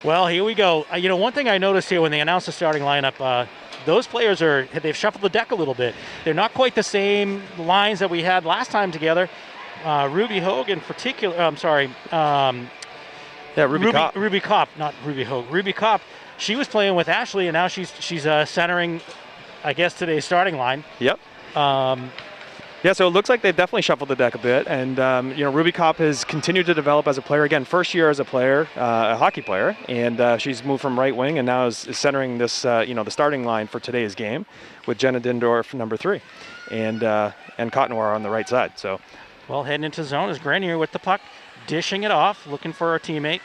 Well, here we go. One thing I noticed here when they announced the starting lineup, those players they've shuffled the deck a little bit. They're not quite the same lines that we had last time together. Ruby Hogue in particular, I'm sorry. Ruby Kopp, not Ruby Hogue. Ruby Kopp, she was playing with Ashley, and now she's centering, I guess, today's starting line. Yep. Yeah, so it looks like they've definitely shuffled the deck a bit, and Ruby Kopp has continued to develop as a player. Again, first year as a player, a hockey player, and she's moved from right wing and now is centering this, the starting line for today's game with Jenna Dindorf, number 3, and Cotnoir on the right side. So, well, heading into zone is Grenier with the puck, dishing it off, looking for her teammate.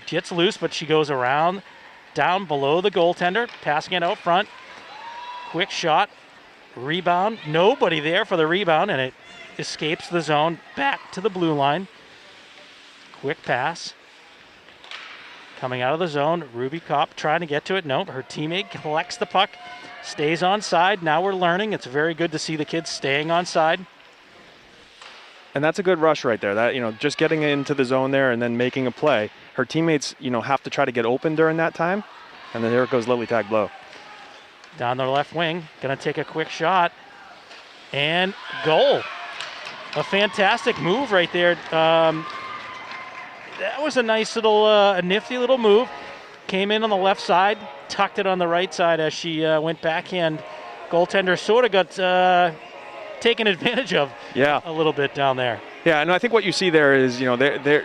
Gets loose, but she goes around, down below the goaltender, passing it out front. Quick shot. Rebound, nobody there for the rebound, and it escapes the zone back to the blue line. Quick pass. Coming out of the zone, Ruby Kopp trying to get to it. Nope, her teammate collects the puck, stays on side. Now we're learning. It's very good to see the kids staying on side. And that's a good rush right there. That, just getting into the zone there and then making a play. Her teammates, have to try to get open during that time. And then there goes Lily Taglow. Down the left wing, gonna take a quick shot, and goal. A fantastic move right there. That was a nice little, nifty little move. Came in on the left side, tucked it on the right side as she went backhand. Goaltender sort of got taken advantage of a little bit down there. Yeah, and I think what you see there is,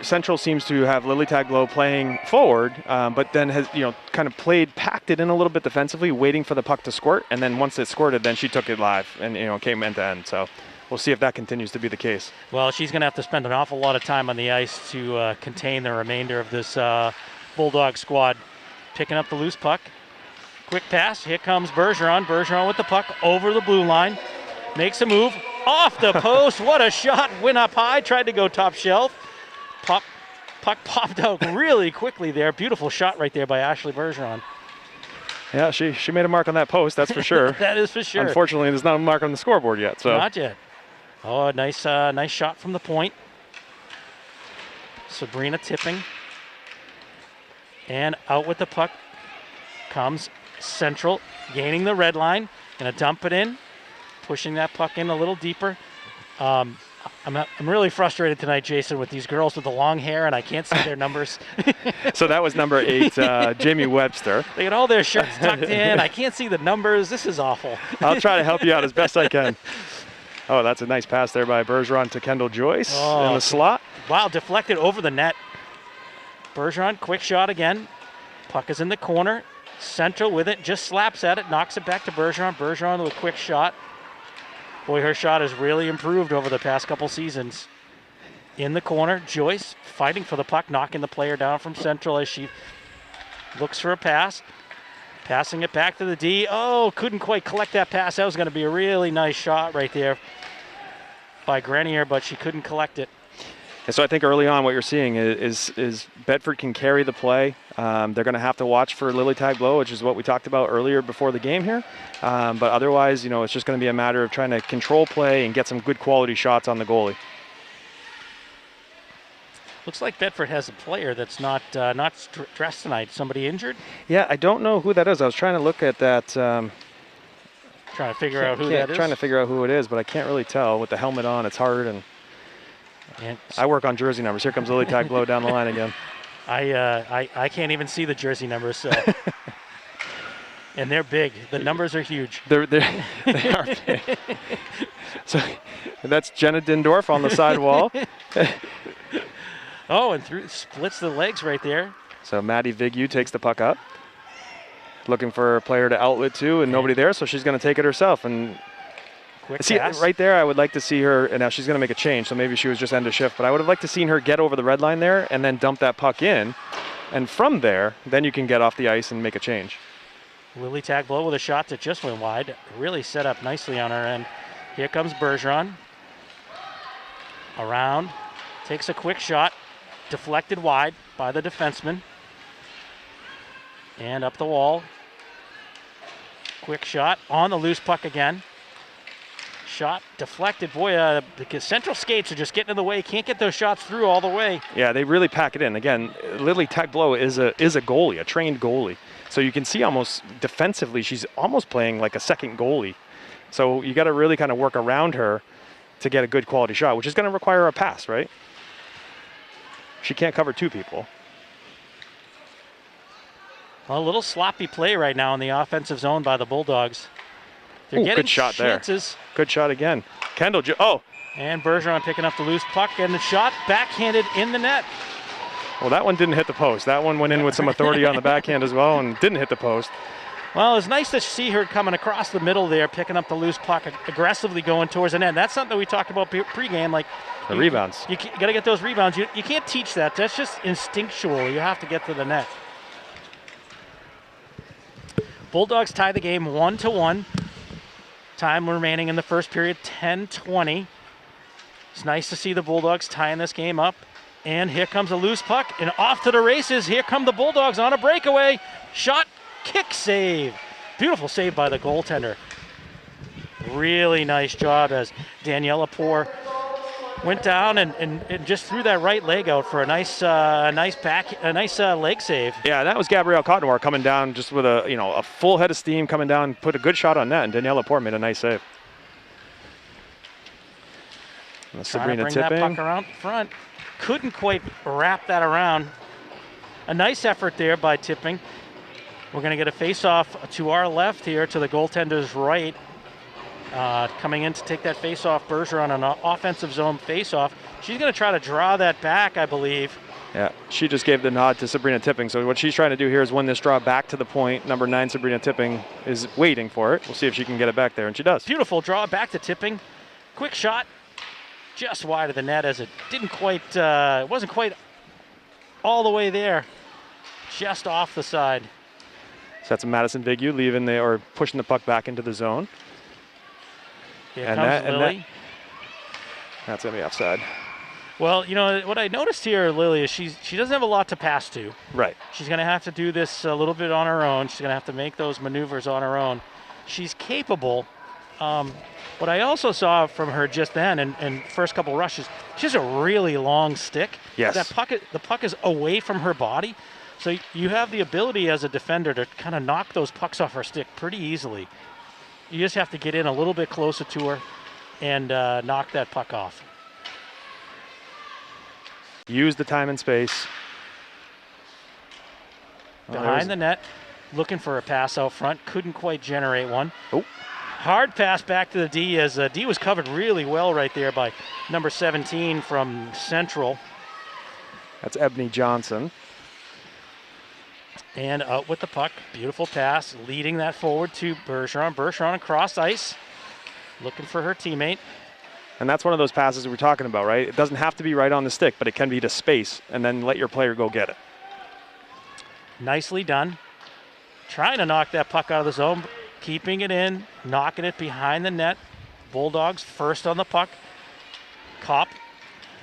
Central seems to have Lily Taglow playing forward, but then has, kind of packed it in a little bit defensively, waiting for the puck to squirt, and then once it squirted, then she took it live and, came end to end. So we'll see if that continues to be the case. Well, she's going to have to spend an awful lot of time on the ice to contain the remainder of this Bulldog squad. Picking up the loose puck. Quick pass. Here comes Bergeron. Bergeron with the puck over the blue line. Makes a move. Off the post. What a shot. Went up high. Tried to go top shelf. Puck popped out really quickly there. Beautiful shot right there by Ashley Bergeron. Yeah, she made a mark on that post, that's for sure. That is for sure. Unfortunately, there's not a mark on the scoreboard yet. So not yet. Oh, nice shot from the point. Sabrina tipping. And out with the puck comes Central, gaining the red line. Gonna dump it in. Pushing that puck in a little deeper. I'm really frustrated tonight, Jason, with these girls with the long hair, and I can't see their numbers. So that was number 8, Jamie Webster. They got all their shirts tucked in. I can't see the numbers. This is awful. I'll try to help you out as best I can. Oh, that's a nice pass there by Bergeron to Kendall Joyce in the slot. Wow, deflected over the net. Bergeron, quick shot again. Puck is in the corner. Central with it, just slaps at it, knocks it back to Bergeron. Bergeron with a quick shot. Boy, her shot has really improved over the past couple seasons. In the corner, Joyce fighting for the puck, knocking the player down from Central as she looks for a pass. Passing it back to the D. Oh, couldn't quite collect that pass. That was going to be a really nice shot right there by Grenier, but she couldn't collect it. And so I think early on what you're seeing is Bedford can carry the play. They're going to have to watch for Lily Taglow, which is what we talked about earlier before the game here. But otherwise, it's just going to be a matter of trying to control play and get some good quality shots on the goalie. Looks like Bedford has a player that's not dressed tonight. Somebody injured? Yeah, I don't know who that is. I was trying to look at that. Trying to figure out who that is? Trying to figure out who it is, but I can't really tell. With the helmet on, it's hard. And I work on jersey numbers. Here comes Lily Taglow down the line again. I can't even see the jersey numbers, so. And they're big. The numbers are huge. They are big. So that's Jenna Dindorf on the side wall. Oh, and splits the legs right there. So Maddie Vigu takes the puck up. Looking for a player to outlet to, and nobody there, so she's going to take it herself. And quick see, pass. right there, I would like to see her, and now she's going to make a change, so maybe she was just end of shift, but I would have liked to seen her get over the red line there and then dump that puck in. And from there, then you can get off the ice and make a change. Lily Taglow with a shot that just went wide. Really set up nicely on her end. Here comes Bergeron. Around. Takes a quick shot. Deflected wide by the defenseman. And up the wall. Quick shot on the loose puck again. Shot deflected. Boy, because Central skates are just getting in the way. Can't get those shots through all the way. Yeah, they really pack it in. Again, Lily Taglow is a goalie, a trained goalie. So you can see almost defensively, she's almost playing like a second goalie. So you got to really kind of work around her to get a good quality shot, which is going to require a pass, right? She can't cover two people. Well, a little sloppy play right now in the offensive zone by the Bulldogs. They're getting good shot chances. There. Good shot again. Kendall, oh. And Bergeron picking up the loose puck, and the shot backhanded in the net. Well, that one didn't hit the post. That one went in with some authority on the backhand as well and didn't hit the post. Well, it's nice to see her coming across the middle there, picking up the loose puck, aggressively going towards the net. That's something that we talked about pregame, like the rebounds. You got to get those rebounds. You can't teach that. That's just instinctual. You have to get to the net. Bulldogs tie the game 1-1. Time remaining in the first period, 10:20. It's nice to see the Bulldogs tying this game up. And here comes a loose puck, and off to the races. Here come the Bulldogs on a breakaway. Shot, kick, save. Beautiful save by the goaltender. Really nice job as Daniela Poor went down and just threw that right leg out for a nice leg save. Yeah, that was Gabrielle Cotnoir coming down just with a full head of steam coming down, put a good shot on net, and Daniela Poor made a nice save. Sabrina Tipping. That puck around front. Couldn't quite wrap that around. A nice effort there by Tipping. We're going to get a face-off to our left here, to the goaltender's right. Coming in to take that face-off, Bergeron on an offensive zone face-off. She's going to try to draw that back, I believe. Yeah, she just gave the nod to Sabrina Tipping. So what she's trying to do here is win this draw back to the point. Number 9, Sabrina Tipping, is waiting for it. We'll see if she can get it back there, and she does. Beautiful draw back to Tipping. Quick shot, just wide of the net, as it didn't quite, it wasn't quite all the way there. Just off the side. So that's Madison Vigu or pushing the puck back into the zone. Here comes Lily. That's going to be offside. Well, you know, what I noticed here, Lily, is she doesn't have a lot to pass to. Right. She's going to have to do this a little bit on her own. She's going to have to make those maneuvers on her own. She's capable. What I also saw from her just then, and first couple rushes, she has a really long stick. Yes. The puck is away from her body. So you have the ability as a defender to kind of knock those pucks off her stick pretty easily. You just have to get in a little bit closer to her and knock that puck off. Use the time and space. Behind the net, looking for a pass out front. Couldn't quite generate one. Oh. Hard pass back to the D, as D was covered really well right there by number 17 from Central. That's Ebony Johnson. And out with the puck. Beautiful pass, leading that forward to Bergeron. Bergeron across ice, looking for her teammate. And that's one of those passes we're talking about, right? It doesn't have to be right on the stick, but it can be to space, and then let your player go get it. Nicely done. Trying to knock that puck out of the zone, keeping it in, knocking it behind the net. Bulldogs first on the puck. Kopp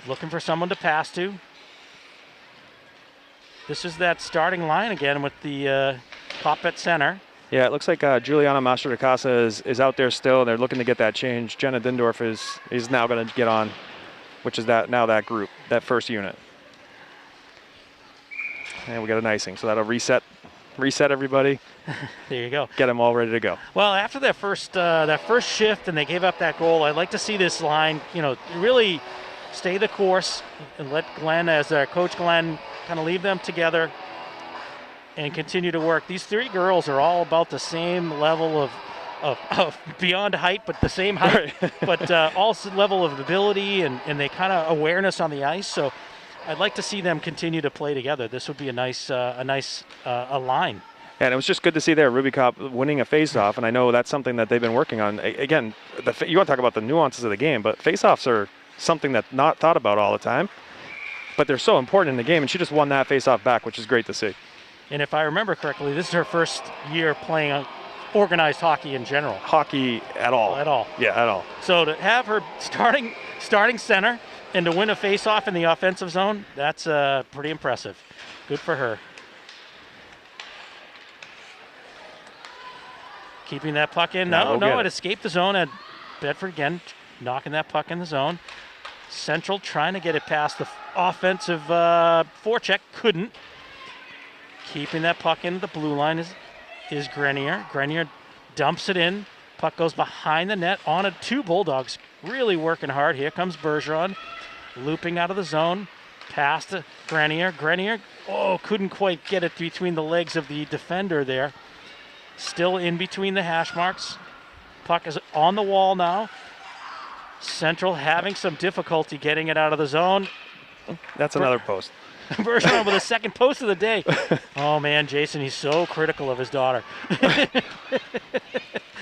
looking for someone to pass to. This is that starting line again with the Kopp at center. Yeah, it looks like Juliana Mastro de Casa is out there still. They're looking to get that change. Jenna Dindorf is now going to get on, which is that group, that first unit. And we got an icing, so that'll reset everybody. There you go. Get them all ready to go. Well, after that first shift and they gave up that goal, I'd like to see this line, really stay the course and let Glenn, as Coach Glenn, kind of leave them together and continue to work. These three girls are all about the same level of beyond height, but the same height, right. But also level of ability and they kind of awareness on the ice. So I'd like to see them continue to play together. This would be a nice line. And it was just good to see there Ruby Kopp winning a faceoff, and I know that's something that they've been working on. Again, you want to talk about the nuances of the game, but faceoffs are something that's not thought about all the time, but they're so important in the game, and she just won that faceoff back, which is great to see. And if I remember correctly, this is her first year playing organized hockey in general. Hockey at all. At all. Yeah, at all. So to have her starting center and to win a faceoff in the offensive zone, that's pretty impressive. Good for her. Keeping that puck in. No, it escaped the zone. And Bedford again, knocking that puck in the zone. Central trying to get it past the offensive forecheck, couldn't. Keeping that puck into the blue line is Grenier. Grenier dumps it in. Puck goes behind the net on it. Two Bulldogs really working hard. Here comes Bergeron, looping out of the zone. Pass to Grenier. Grenier, couldn't quite get it between the legs of the defender there. Still in between the hash marks. Puck is on the wall now. Central having some difficulty getting it out of the zone. That's another post. Bergeron with a second post of the day. Oh man, Jason, he's so critical of his daughter.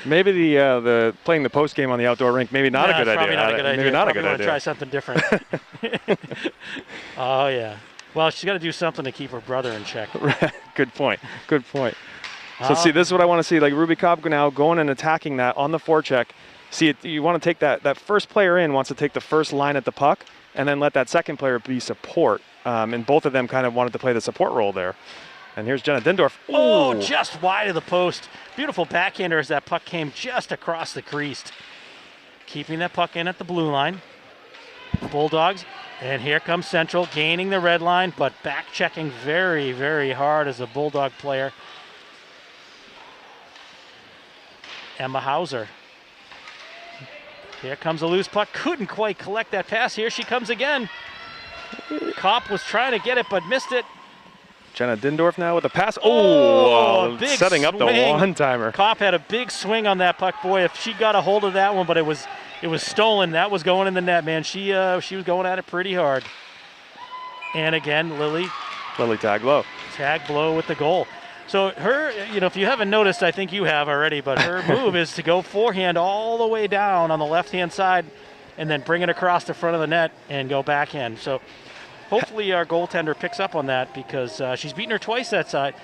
Maybe the playing the post game on the outdoor rink, maybe not a good idea. Probably not a good idea. Maybe not a good want idea. To try something different. Oh yeah. Well, she's got to do something to keep her brother in check. Good point. Good point. So see, this is what I want to see. Like Ruby Cobb now going and attacking that on the forecheck. See, you want to take that first player in wants to take the first line at the puck, and then let that second player be support. And both of them kind of wanted to play the support role there. And here's Jenna Dindorf. Oh, just wide of the post. Beautiful backhander as that puck came just across the crease. Keeping that puck in at the blue line. Bulldogs. And here comes Central, gaining the red line, but back checking very, very hard as a Bulldog player. Emma Hauser. Here comes a loose puck. Couldn't quite collect that pass. Here she comes again. Kopp was trying to get it, but missed it. Jenna Dindorf now with a pass. Big setting up the one-timer. Kopp had a big swing on that puck. Boy, if she got a hold of that one, but it was stolen. That was going in the net, man. She was going at it pretty hard. And again, Lily Taglow. Taglow with the goal. So her, if you haven't noticed, I think you have already, but her move is to go forehand all the way down on the left-hand side and then bring it across the front of the net and go backhand. So hopefully our goaltender picks up on that because she's beaten her twice that side.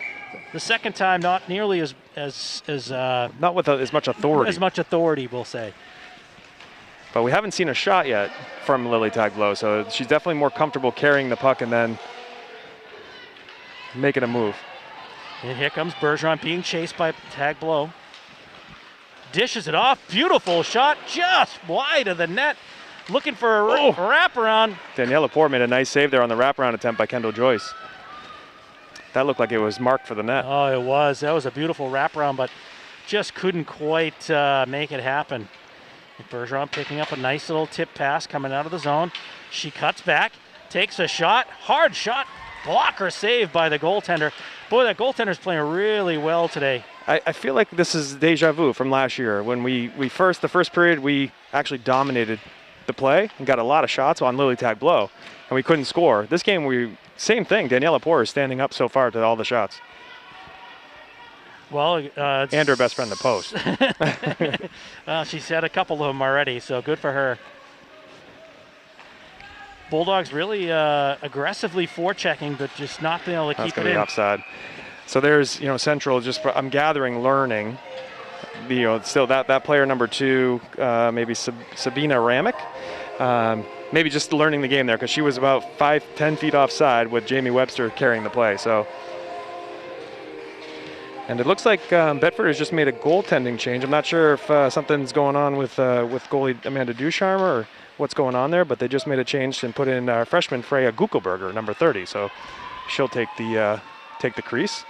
The second time, not nearly as not with as much authority. As much authority, we'll say. But we haven't seen a shot yet from Lily Taglow, so she's definitely more comfortable carrying the puck and then making a move. And here comes Bergeron being chased by Taglow. Dishes it off. Beautiful shot, just wide of the net. Looking for a wraparound. Danielle Lepore made a nice save there on the wraparound attempt by Kendall Joyce. That looked like it was marked for the net. Oh, it was. That was a beautiful wraparound, but just couldn't quite make it happen. Bergeron picking up a nice little tip pass coming out of the zone. She cuts back, takes a shot, hard shot, blocker save by the goaltender. Boy, that goaltender's playing really well today. I feel like this is deja vu from last year when the first period we actually dominated the play and got a lot of shots on Lily Taglow, and we couldn't score. This game, same thing. Danielle Lepore is standing up so far to all the shots. Well, and her best friend, the post. She's had a couple of them already, so good for her. Bulldogs really aggressively forechecking, but just not being able to keep it in. That's going to be offside. So there's, Central just, I'm gathering, learning. Still that player number 2, maybe Sabina Ramick. Maybe just learning the game there because she was about 5-10 feet offside with Jamie Webster carrying the play. So. And it looks like Bedford has just made a goaltending change. I'm not sure if something's going on with goalie Amanda Ducharme or what's going on there, but they just made a change and put in freshman Freya Guckelberger, number 30. So she'll take the crease.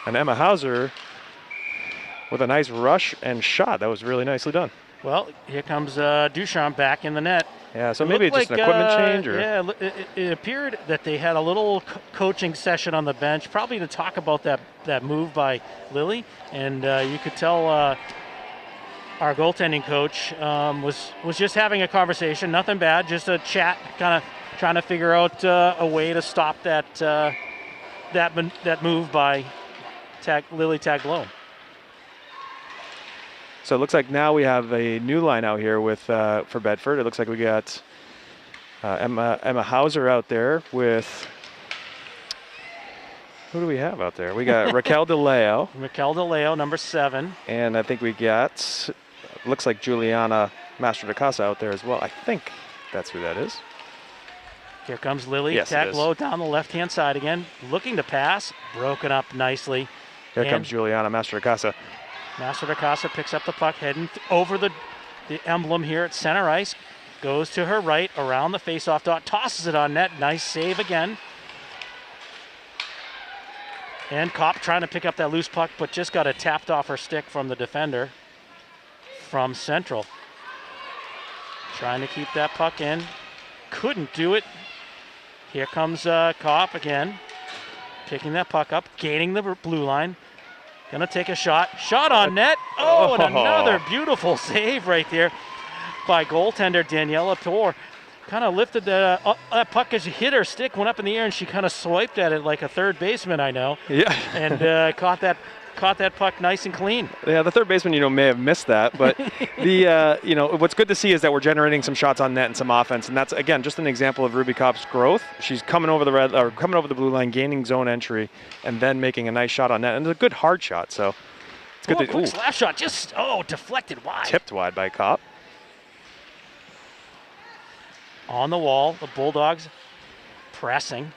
And Emma Hauser with a nice rush and shot. That was really nicely done. Well, here comes Ducharme back in the net. Yeah, so maybe just an equipment change? Or? Yeah, it appeared that they had a little coaching session on the bench, probably to talk about that move by Lily. And you could tell our goaltending coach was just having a conversation, nothing bad, just a chat, kind of trying to figure out a way to stop that move by Lily Taglow. So it looks like now we have a new line out here with for Bedford. It looks like we got Emma Hauser out there with, who do we have out there? We got Raquel DeLeo. Raquel DeLeo, number 7. And I think we got, looks like Juliana Master de Casa out there as well. I think that's who that is. Here comes Lily yes, Taglow down the left-hand side again, looking to pass, broken up nicely. Here comes Juliana Master de Casa. Master de Casa picks up the puck, heading over the the emblem here at center ice. Goes to her right, around the faceoff dot, tosses it on net. Nice save again. And Kopp trying to pick up that loose puck, but just got it tapped off her stick from the defender from Central. Trying to keep that puck in. Couldn't do it. Here comes Kopp again. Picking that puck up, gaining the blue line. Gonna take a shot. Shot on net. Oh, and another beautiful save right there by goaltender Daniela Tor. Kind of lifted the that puck as she hit her stick, went up in the air, and she kind of swiped at it like a third baseman, I know. Yeah. And caught that puck nice and clean. Yeah, the third baseman, may have missed that, but what's good to see is that we're generating some shots on net and some offense, and that's again just an example of Ruby Kopp's growth. She's coming over the blue line, gaining zone entry, and then making a nice shot on net, and it's a good hard shot. So it's good. Quick slap shot, just deflected wide. Tipped wide by Kopp. On the wall, the Bulldogs pressing.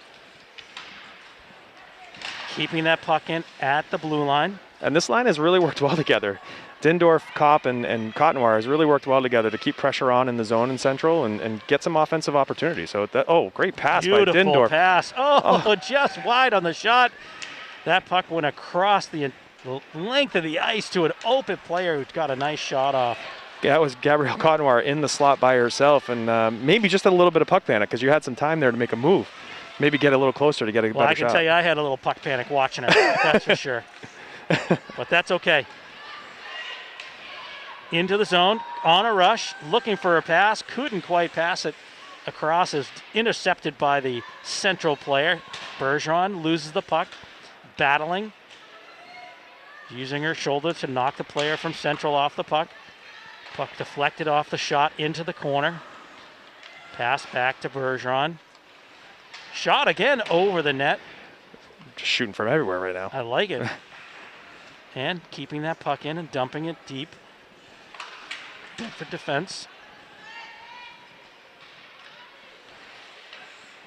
Keeping that puck in at the blue line. And this line has really worked well together. Dindorf, Kopp, and Cottonwire has really worked well together to keep pressure on in the zone in Central and get some offensive opportunities. So, great pass by Dindorf. Beautiful pass. Just wide on the shot. That puck went across the length of the ice to an open player who's got a nice shot off. Yeah, that was Gabrielle Cottonwire in the slot by herself, and maybe just a little bit of puck panic because you had some time there to make a move. Maybe get a little closer to get a better shot. Well, I can tell you I had a little puck panic watching it, that's for sure. But that's okay. Into the zone, on a rush, looking for a pass, couldn't quite pass it across, is intercepted by the Central player. Bergeron loses the puck, battling, using her shoulder to knock the player from Central off the puck. Puck deflected off the shot into the corner. Pass back to Bergeron. Shot again over the net. Just shooting from everywhere right now. I like it. And keeping that puck in and dumping it deep. Bedford defense.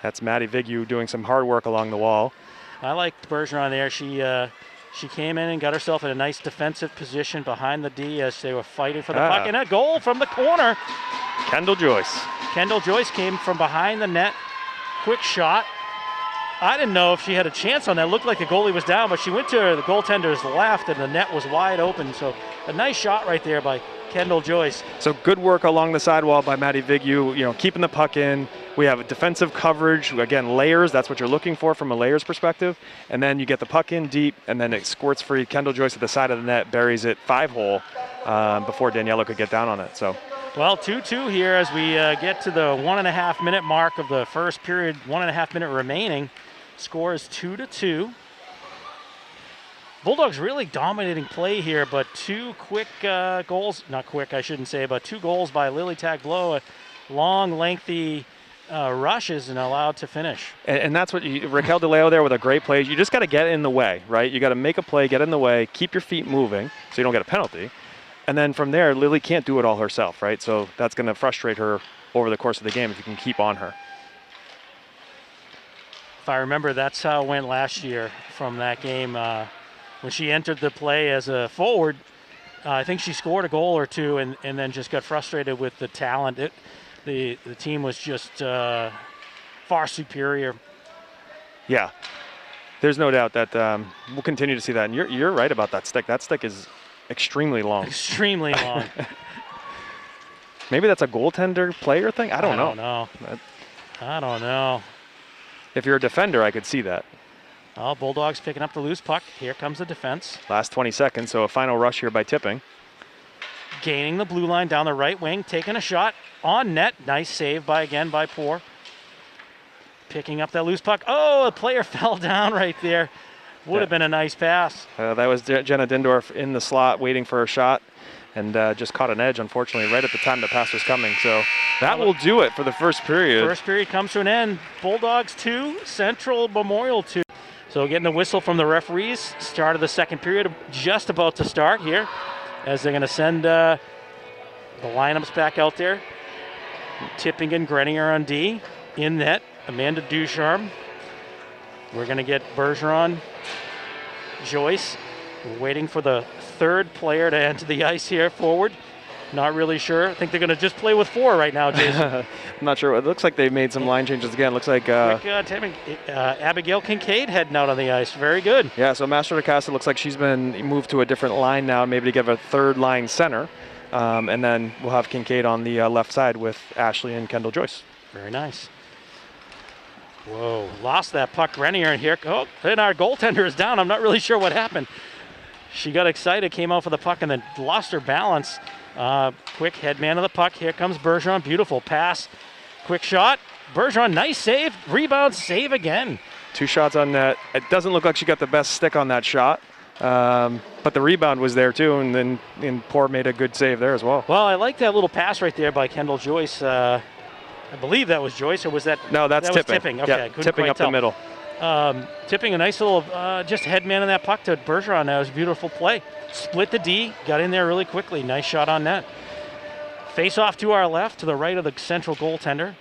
That's Maddie Vigu doing some hard work along the wall. I liked Bergeron there. She came in and got herself in a nice defensive position behind the D as they were fighting for the puck. And a goal from the corner. Kendall Joyce. Kendall Joyce came from behind the net. Quick shot. I didn't know if she had a chance on that. It looked like the goalie was down, but she went to the goaltender's left and the net was wide open. So a nice shot right there by Kendall Joyce. So good work along the sidewall by Maddie Vigu, keeping the puck in. We have a defensive coverage, again, layers. That's what you're looking for from a layers perspective. And then you get the puck in deep, and then it squirts free. Kendall Joyce at the side of the net buries it 5-hole before Daniela could get down on it. So. Well, 2-2 here as we get to the 1.5 minute mark of the first period, 1.5 minute remaining. Score is 2-2. Bulldogs really dominating play here, but two quick goals, not quick, I shouldn't say, but two goals by Lily Taglow, long, lengthy rushes and allowed to finish. And that's what Raquel DeLeo there with a great play. You just got to get in the way, right? You got to make a play, get in the way, keep your feet moving so you don't get a penalty. And then from there, Lily can't do it all herself, right? So that's going to frustrate her over the course of the game if you can keep on her. If I remember, that's how it went last year from that game. When she entered the play as a forward, I think she scored a goal or two and then just got frustrated with the talent. The team was just far superior. Yeah, there's no doubt that we'll continue to see that. And you're right about that stick. That stick is extremely long. Extremely long. Maybe that's a goaltender player thing? I don't know. I don't know. If you're a defender, I could see that. Oh, Bulldogs picking up the loose puck. Here comes the defense. Last 20 seconds, so a final rush here by Tipping. Gaining the blue line down the right wing, taking a shot on net. Nice save by Poor. Picking up that loose puck. Oh, the player fell down right there. Would have been a nice pass. That was Jenna Dindorf in the slot waiting for a shot and just caught an edge, unfortunately, right at the time the pass was coming. So that will do it for the first period. First period comes to an end. Bulldogs 2, Central Memorial 2. So getting the whistle from the referees. Start of the second period just about to start here as they're going to send the lineups back out there. Tipping and Grenier on D. In net, Amanda Ducharme. We're going to get Bergeron, Joyce. We're waiting for the third player to enter the ice here forward. Not really sure. I think they're going to just play with 4 right now, Jason. I'm not sure. It looks like they made some line changes again. Looks like Abigail Kincaid heading out on the ice. Very good. Yeah, so Master DeCasta looks like she's been moved to a different line now, maybe to give a third line center. And then we'll have Kincaid on the left side with Ashley and Kendall Joyce. Very nice. Whoa, lost that puck. Grenier in here. Oh, and our goaltender is down. I'm not really sure what happened. She got excited, came out for the puck, and then lost her balance. Quick headman of the puck. Here comes Bergeron. Beautiful pass. Quick shot. Bergeron, nice save. Rebound, save again. 2 shots on net. It doesn't look like she got the best stick on that shot. But the rebound was there too, and Poor made a good save there as well. Well, I like that little pass right there by Kendall Joyce. I believe that was Joyce, or was that? No, that's that tipping. Was tipping. Okay, yeah, tipping up tell. the middle. Tipping a nice little just headman in that puck to Bergeron. That was a beautiful play. Split the D, got in there really quickly. Nice shot on net. Face off to our left, to the right of the central goaltender.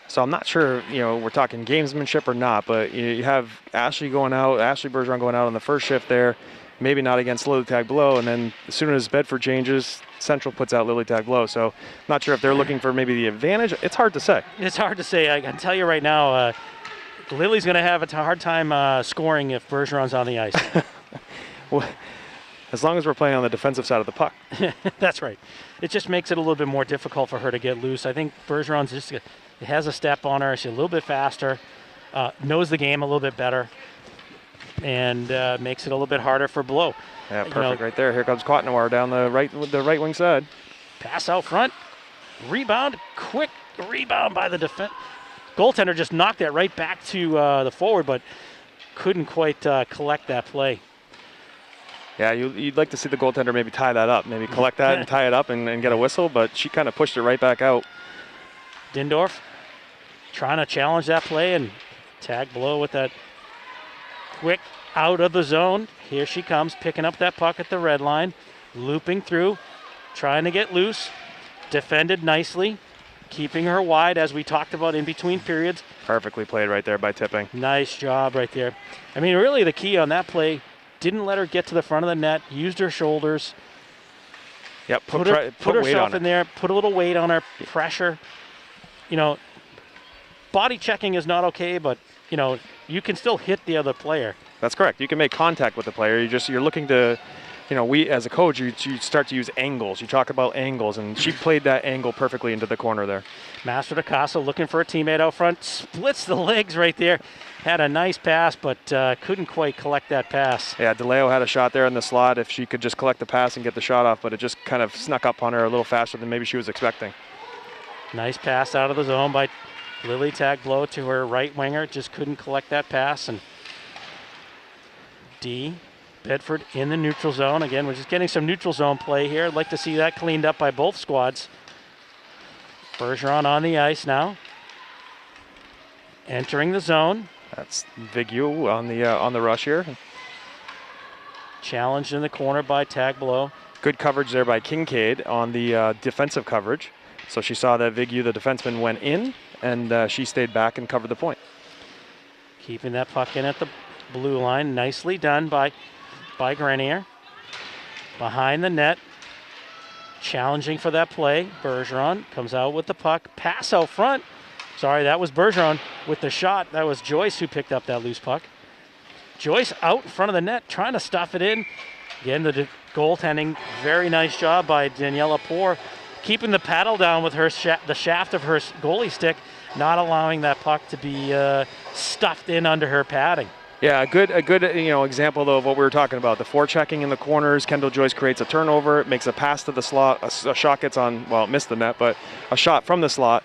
So I'm not sure, we're talking gamesmanship or not, but you have Ashley Bergeron going out on the first shift there, maybe not against Lily Tag Below, and then as soon as Bedford changes, Central puts out Lily Tag Below. So not sure if they're looking for maybe the advantage. It's hard to say. It's hard to say. I can tell you right now, Lily's going to have a hard time scoring if Bergeron's on the ice. Well, as long as we're playing on the defensive side of the puck. That's right. It just makes it a little bit more difficult for her to get loose. I think Bergeron's just has a step on her. She's a little bit faster, knows the game a little bit better, and makes it a little bit harder for Below. Yeah, perfect right there. Here comes Quatnoir down the right wing side. Pass out front. Rebound. Quick rebound by the defense. Goaltender just knocked that right back to the forward, but couldn't quite collect that play. Yeah, you'd like to see the goaltender maybe tie that up, maybe collect that and tie it up and get a whistle, but she kind of pushed it right back out. Dindorf trying to challenge that play, and Tag Below with that quick out of the zone. Here she comes, picking up that puck at the red line, looping through, trying to get loose. Defended nicely, keeping her wide as we talked about in between periods. Perfectly played right there by Tipping. Nice job right there. I mean, really the key on that play, didn't let her get to the front of the net, used her shoulders. Yep, put weight herself on her. in there, put a little weight on her, pressure. Body checking is not okay, but, you can still hit the other player. That's correct. You can make contact with the player. You're looking to, we as a coach, you start to use angles. You talk about angles, and she played that angle perfectly into the corner there. Master DeCasa looking for a teammate out front, splits the legs right there. Had a nice pass, but couldn't quite collect that pass. Yeah, DeLeo had a shot there in the slot if she could just collect the pass and get the shot off, but it just kind of snuck up on her a little faster than maybe she was expecting. Nice pass out of the zone by Lily Tag Below to her right winger. Just couldn't collect that pass. And Bedford in the neutral zone. Again, we're just getting some neutral zone play here. I'd like to see that cleaned up by both squads. Bergeron on the ice now. Entering the zone. That's Vigu on the rush here. Challenged in the corner by Tag Below. Good coverage there by Kincaid on the defensive coverage. So she saw that Vigu, the defenseman, went in, and she stayed back and covered the point. Keeping that puck in at the blue line. Nicely done by Grenier. Behind the net. Challenging for that play. Bergeron comes out with the puck. Pass out front. Sorry, that was Bergeron with the shot. That was Joyce who picked up that loose puck. Joyce out in front of the net, trying to stuff it in. Again, the goaltending, very nice job by Daniela Poor, keeping the paddle down with her the shaft of her goalie stick, not allowing that puck to be stuffed in under her padding. Yeah, a good example though of what we were talking about. The forechecking in the corners. Kendall Joyce creates a turnover, makes a pass to the slot. A shot gets on, well, it missed the net, but a shot from the slot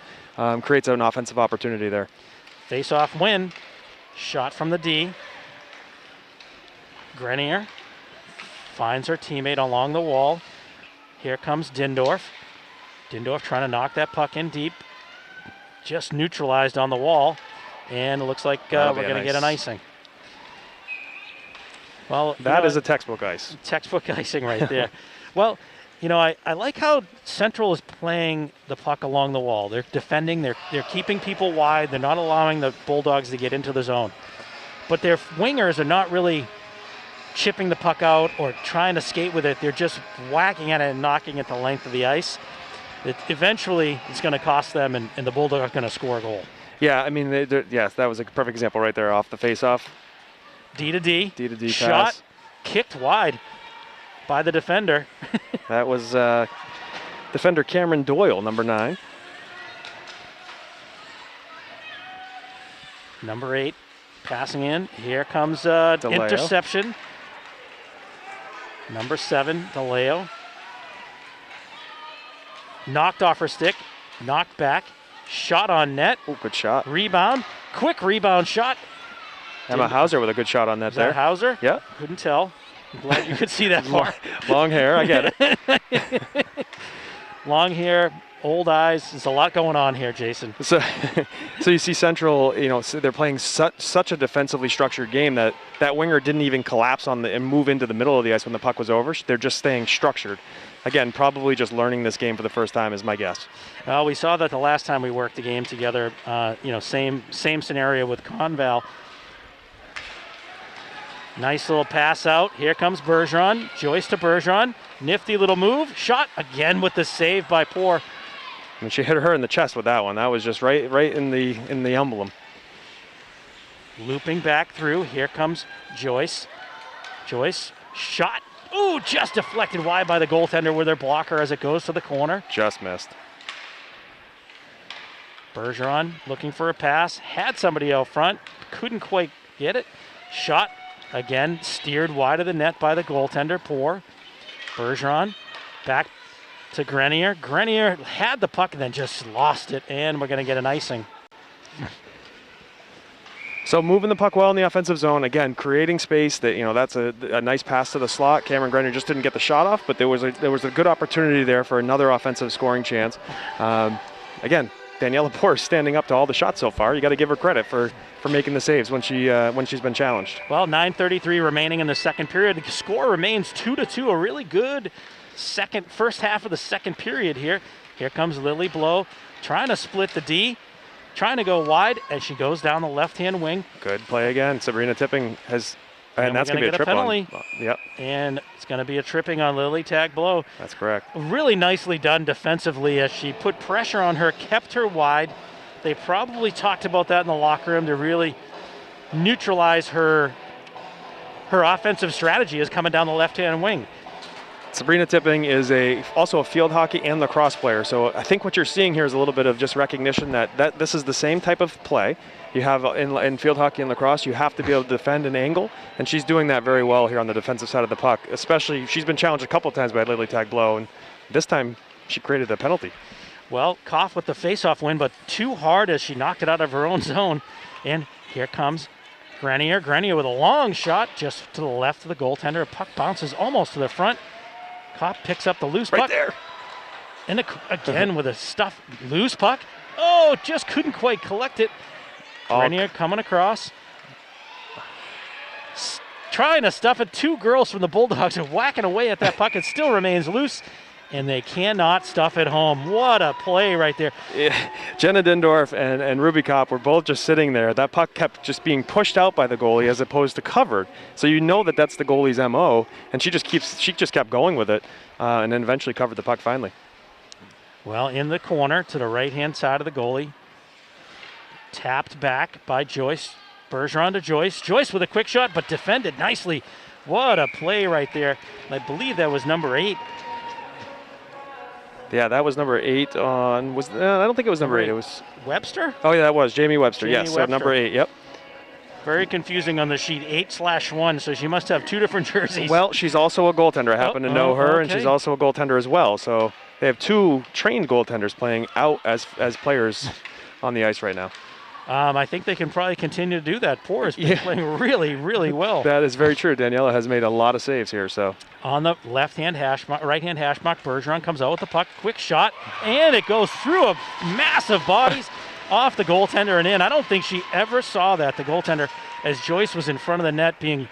creates an offensive opportunity there. Face-off win. Shot from the D. Grenier finds her teammate along the wall. Here comes Dindorf. Dindorf trying to knock that puck in deep. Just neutralized on the wall. And it looks like we're going to get an icing. Well, that is a textbook ice. Textbook icing right there. Well, I like how Central is playing the puck along the wall. They're defending. They're keeping people wide. They're not allowing the Bulldogs to get into the zone. But their wingers are not really chipping the puck out or trying to skate with it. They're just whacking at it and knocking it the length of the ice. Eventually, it's going to cost them, and the Bulldogs are going to score a goal. Yeah, I mean, yes, that was a perfect example right there off the face-off. D to D. D to D shot, pass. kicked wide by the defender. That was defender Cameron Doyle, number 9. Number 8 passing in. Here comes interception. Number 7, DeLeo. Knocked off her stick, knocked back, shot on net. Oh, good shot. Rebound, quick rebound shot. Emma Hauser with a good shot on net there. Is that Hauser? Yeah. Couldn't tell. I'm glad you could see that far. Long hair, I get it. Long hair, old eyes. There's a lot going on here, Jason. So you see Central, so they're playing such a defensively structured game that winger didn't even collapse and move into the middle of the ice when the puck was over. They're just staying structured. Again, probably just learning this game for the first time is my guess. Well, we saw that the last time we worked the game together. Same scenario with Conval. Nice little pass out. Here comes Bergeron. Joyce to Bergeron. Nifty little move. Shot again with the save by Poor. And she hit her in the chest with that one. That was just right in the emblem. Looping back through. Here comes Joyce. Joyce, shot. Ooh, just deflected wide by the goaltender with her blocker as it goes to the corner. Just missed. Bergeron looking for a pass. Had somebody out front. Couldn't quite get it. Shot again, steered wide of the net by the goaltender. Poor. Bergeron back to Grenier. Grenier had the puck and then just lost it, and we're going to get an icing. So moving the puck well in the offensive zone, again, creating space. That's a nice pass to the slot. Cameron Grenier just didn't get the shot off, but there was a good opportunity there for another offensive scoring chance. Again, Daniela Poor standing up to all the shots so far. You got to give her credit for making the saves when she's been challenged. Well, 9:33 remaining in the second period. The score remains 2-2. A really good first half of the second period here. Here comes Lily Blow trying to split the D, trying to go wide as she goes down the left-hand wing. Good play again. Sabrina Tipping has, and that's going to be a trip penalty. Yep. And it's going to be a tripping on Lily Tag Blow. That's correct. Really nicely done defensively as she put pressure on her, kept her wide. They probably talked about that in the locker room to really neutralize her offensive strategy is coming down the left-hand wing. Sabrina Tipping is also a field hockey and lacrosse player. So I think what you're seeing here is a little bit of just recognition that this is the same type of play. You have in field hockey and lacrosse, you have to be able to defend an angle, and she's doing that very well here on the defensive side of the puck. Especially, she's been challenged a couple of times by Lily Tag Blow, and this time she created a penalty. Well, Koff with the face-off win, but too hard as she knocked it out of her own zone. And here comes Grenier. Grenier with a long shot just to the left of the goaltender. A puck bounces almost to the front. Kopp picks up the loose puck. Right there. And again with a loose puck. Oh, just couldn't quite collect it. Grenier coming across. Trying to stuff it. Two girls from the Bulldogs are whacking away at that puck. It still remains loose. And they cannot stuff it home. What a play right there. Yeah. Jenna Dindorf and Ruby Kopp were both just sitting there. That puck kept just being pushed out by the goalie as opposed to covered. So you know that that's the goalie's MO, and she just kept going with it, and then eventually covered the puck finally. Well, in the corner to the right-hand side of the goalie. Tapped back by Joyce. Bergeron to Joyce. Joyce with a quick shot, but defended nicely. What a play right there. I believe that was number 8. Yeah, that was number 8 on. I don't think it was number 8. It was Webster. Oh yeah, that was Jamie Webster. Jamie yes, Webster. So number 8. Yep. Very confusing on the sheet. 8/1. So she must have 2 different jerseys. Well, she's also a goaltender. I happen to know her, okay. And she's also a goaltender as well. So they have 2 trained goaltenders playing out as players on the ice right now. I think they can probably continue to do that. Poor has been playing really, really well. That is very true. Daniela has made a lot of saves here. So on the right-hand hash mark, Bergeron comes out with the puck. Quick shot, and it goes through a massive bodies off the goaltender and in. I don't think she ever saw that, the goaltender, as Joyce was in front of the net being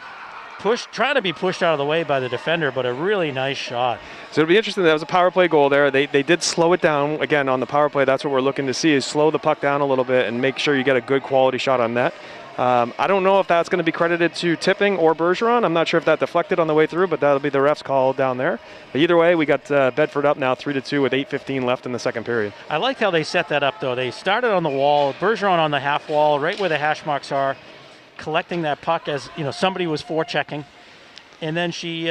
trying to be pushed out of the way by the defender, but a really nice shot. So it'll be interesting. That was a power play goal there. They did slow it down. Again, on the power play, that's what we're looking to see, is slow the puck down a little bit and make sure you get a good quality shot on net. I don't know if that's going to be credited to Tipping or Bergeron. I'm not sure if that deflected on the way through, but that'll be the ref's call down there. But either way, we got Bedford up now 3-2 with 8:15 left in the second period. I liked how they set that up, though. They started on the wall, Bergeron on the half wall, right where the hash marks are, collecting that puck as somebody was forechecking. And then she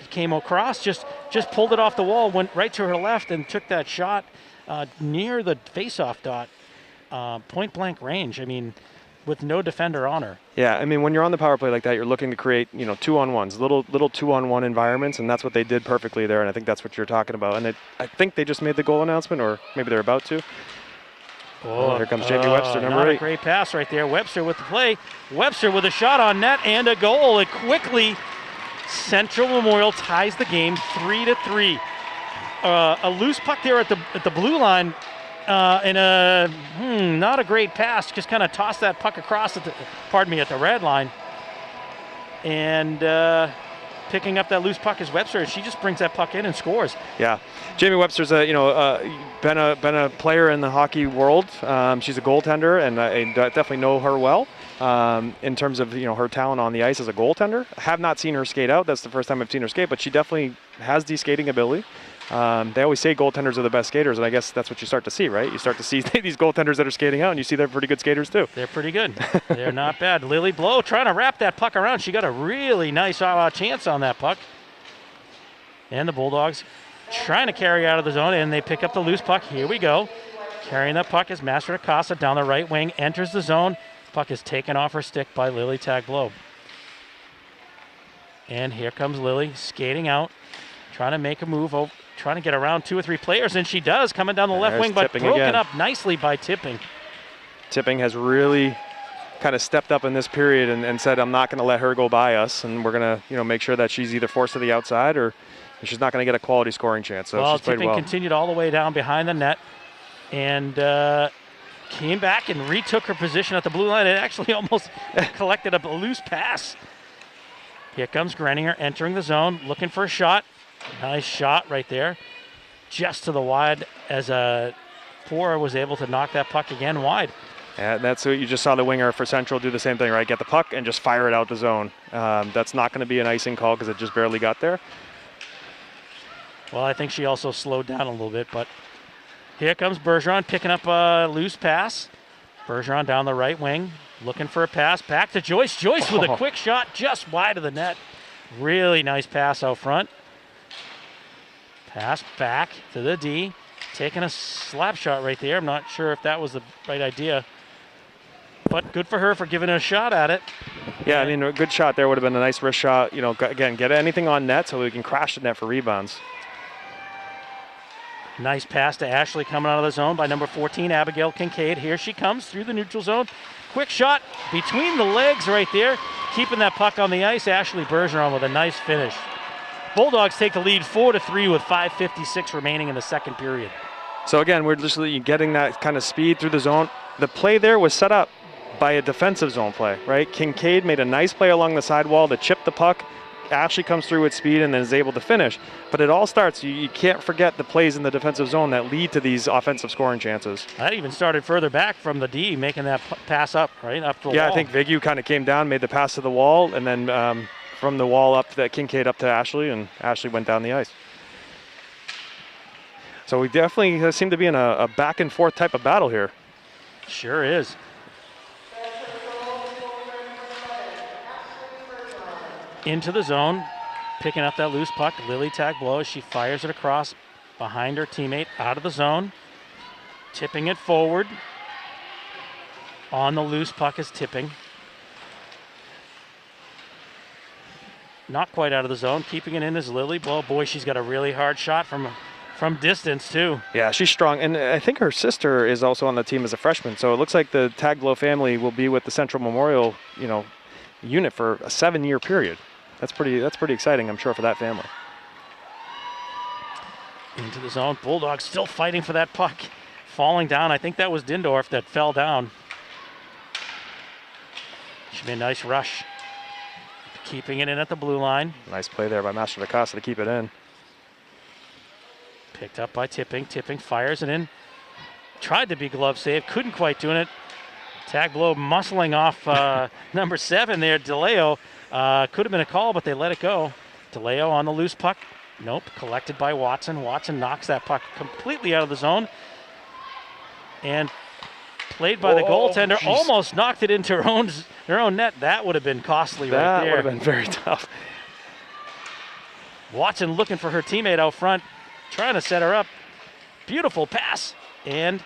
came across, just pulled it off the wall, went right to her left, and took that shot near the face-off dot, point-blank range. I mean, with no defender on her. Yeah, I mean, when you're on the power play like that, you're looking to create, 2-on-1s, little 2-on-1 environments, and that's what they did perfectly there, and I think that's what you're talking about. And I think they just made the goal announcement, or maybe they're about to. Oh, here comes Jamie Webster, number 8. A great pass right there. Webster with the play. Webster with a shot on net and a goal. It quickly, Central Memorial ties the game 3-3. A loose puck there at the blue line. And not a great pass. Just kind of tossed that puck across at the red line. And picking up that loose puck is Webster. She just brings that puck in and scores. Yeah, Jamie Webster's been a player in the hockey world. She's a goaltender, and I definitely know her well. In terms of her talent on the ice as a goaltender. I have not seen her skate out. That's the first time I've seen her skate, but she definitely has the skating ability. They always say goaltenders are the best skaters, and I guess that's what you start to see, right? You start to see these goaltenders that are skating out, and you see they're pretty good skaters too. They're pretty good. They're not bad. Lily Blow trying to wrap that puck around. She got a really nice chance on that puck. And the Bulldogs trying to carry out of the zone, and they pick up the loose puck. Here we go. Carrying the puck is Master Acosta down the right wing, enters the zone. Puck is taken off her stick by Lily Tagblow. And here comes Lily skating out, trying to make a move, trying to get around 2 or 3 players, and she does, coming down the left wing, but broken up nicely by Tipping. Tipping has really kind of stepped up in this period and said, I'm not going to let her go by us, and we're going to make sure that she's either forced to the outside or she's not going to get a quality scoring chance. So she's played well. Tipping continued all the way down behind the net and came back and retook her position at the blue line. It actually almost collected a loose pass. Here comes Grenier entering the zone, looking for a shot. Nice shot right there. Just to the wide as Pora was able to knock that puck again wide. Yeah, that's what you just saw the winger for Central do the same thing, right? Get the puck and just fire it out the zone. That's not going to be an icing call because it just barely got there. Well, I think she also slowed down a little bit, but here comes Bergeron picking up a loose pass. Bergeron down the right wing, looking for a pass. Back to Joyce. Joyce with a quick shot just wide of the net. Really nice pass out front. Pass back to the D. Taking a slap shot right there. I'm not sure if that was the right idea. But good for her for giving it a shot at it. Yeah, I mean, a good shot there would have been a nice wrist shot. Again, get anything on net so we can crash the net for rebounds. Nice pass to Ashley coming out of the zone by number 14, Abigail Kincaid. Here she comes through the neutral zone. Quick shot between the legs right there. Keeping that puck on the ice. Ashley Bergeron with a nice finish. Bulldogs take the lead 4-3 with 5:56 remaining in the second period. So again, we're just getting that kind of speed through the zone. The play there was set up by a defensive zone play, right? Kincaid made a nice play along the sidewall to chip the puck. Ashley comes through with speed and then is able to finish. But it all starts, you can't forget the plays in the defensive zone that lead to these offensive scoring chances. That even started further back from the D, making that pass up, right? Up the wall. Yeah, I think Vigu kind of came down, made the pass to the wall, and then from the wall up to Kincaid up to Ashley, and Ashley went down the ice. So we definitely seem to be in a back and forth type of battle here. Sure is. Into the zone, picking up that loose puck. Lily Tagblow, she fires it across behind her teammate, out of the zone. Tipping it forward. On the loose puck is Tipping. Not quite out of the zone. Keeping it in is Lily Blow. Boy, she's got a really hard shot from distance too. Yeah, she's strong, and I think her sister is also on the team as a freshman. So it looks like the Tagblow family will be with the Central Memorial, unit for a 7-year period. That's pretty exciting, I'm sure, for that family. Into the zone. Bulldogs still fighting for that puck. Falling down. I think that was Dindorf that fell down. Should be a nice rush. Keeping it in at the blue line. Nice play there by Master Acosta to keep it in. Picked up by Tipping. Tipping fires it in. Tried to be glove save. Couldn't quite do it. Tag blow muscling off number 7 there, DeLeo. Could have been a call, but they let it go. DeLeo on the loose puck. Nope, collected by Watson. Watson knocks that puck completely out of the zone. And played by the goaltender, geez. almost knocked it into her own net. That would have been costly right there. That would have been very tough. Watson looking for her teammate out front, trying to set her up. Beautiful pass, and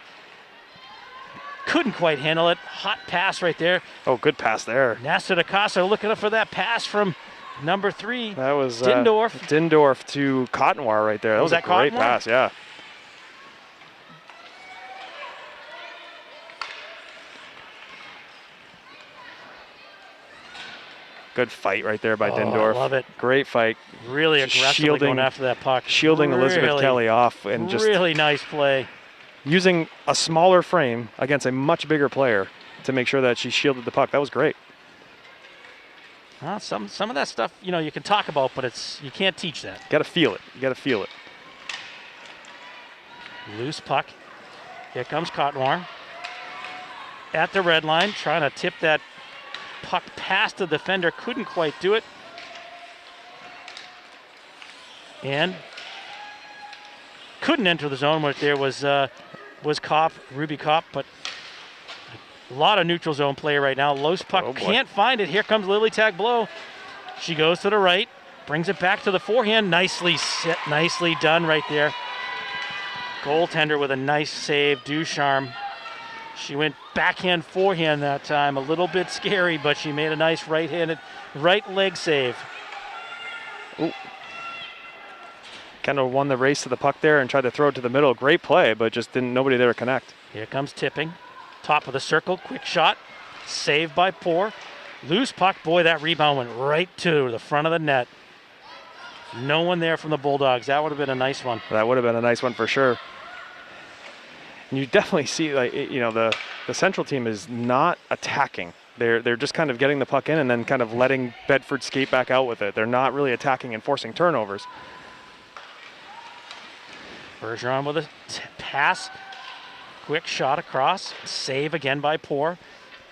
couldn't quite handle it. Hot pass right there. Oh, good pass there. Nasser DeCosta looking up for that pass from number 3. That was Dindorf. Dindorf to Cottonwar right there. That was a great pass, yeah. Good fight right there by Dindorf. I love it. Great fight. Really aggressively going after that puck. Shielding Elizabeth Kelly off and just really nice play. Using a smaller frame against a much bigger player to make sure that she shielded the puck. That was great. Some of that stuff, you can talk about, but you can't teach that. You got to feel it. You got to feel it. Loose puck. Here comes Cottonwar. At the red line, trying to tip that puck past the defender. Couldn't quite do it. And couldn't enter the zone where there was Kopp, Ruby Kopp, but a lot of neutral zone play right now. Loose puck, can't find it. Here comes Lily Tag Blow. She goes to the right, brings it back to the forehand. Nicely set, nicely done right there. Goaltender with a nice save, Ducharme. She went backhand, forehand that time. A little bit scary, but she made a nice right leg save. Ooh. Kind of won the race to the puck there and tried to throw it to the middle. Great play, but just nobody there to connect. Here comes tipping. Top of the circle, quick shot. Saved by Poor. Loose puck, boy, that rebound went right to the front of the net. No one there from the Bulldogs. That would have been a nice one. That would have been a nice one for sure. And you definitely see, the Central team is not attacking. They're just kind of getting the puck in and then kind of letting Bedford skate back out with it. They're not really attacking and forcing turnovers. Bergeron with a pass. Quick shot across. Save again by Poor.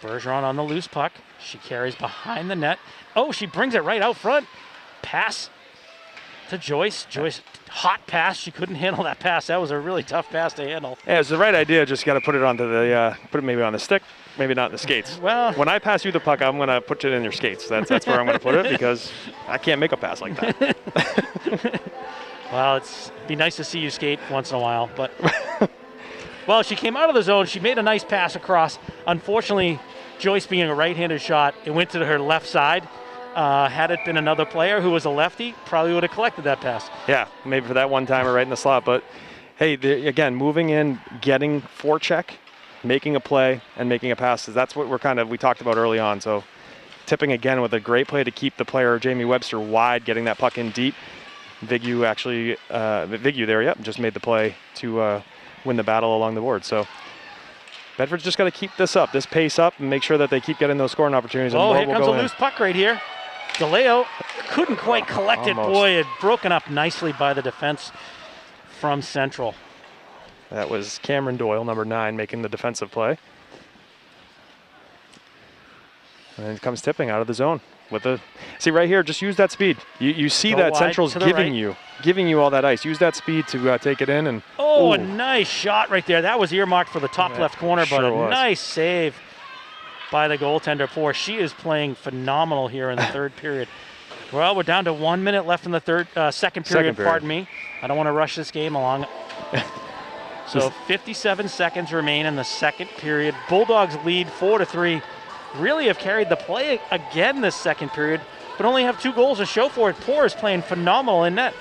Bergeron on the loose puck. She carries behind the net. Oh, she brings it right out front. Pass to Joyce. Joyce, hot pass. She couldn't handle that pass. That was a really tough pass to handle. Yeah, it's the right idea. Just got to put it onto the, put it maybe on the stick, maybe not in the skates. Well, when I pass you the puck, I'm going to put it in your skates. That's where I'm going to put it because I can't make a pass like that. Well, it'd be nice to see you skate once in a while, but well, she came out of the zone. She made a nice pass across. Unfortunately, Joyce being a right-handed shot, it went to her left side. Had it been another player who was a lefty, probably would have collected that pass. Yeah, maybe for that one-timer right in the slot. But, hey, again, moving in, getting forecheck, making a play, and making a pass. That's what we talked about early on. So tipping again with a great play to keep the player, Jamie Webster, wide, getting that puck in deep. Vigu actually, just made the play to win the battle along the board. So Bedford's just got to keep this pace up, and make sure that they keep getting those scoring opportunities. Oh, here comes a loose puck right here. DeLeo couldn't quite collect it. Boy, it broken up nicely by the defense from Central. That was Cameron Doyle, number 9, making the defensive play. And then comes tipping out of the zone. See right here, just use that speed. You see that Central's giving you all that ice. Use that speed to take it in. And a nice shot right there. That was earmarked for the top left corner, but a nice save by the goaltender. Poor. She is playing phenomenal here in the third period. Well, we're down to 1 minute left in the second period. Pardon me. I don't want to rush this game along. So 57 seconds remain in the second period. Bulldogs lead 4-3. Really have carried the play again this second period, but only have 2 goals to show for it. Poor is playing phenomenal in net.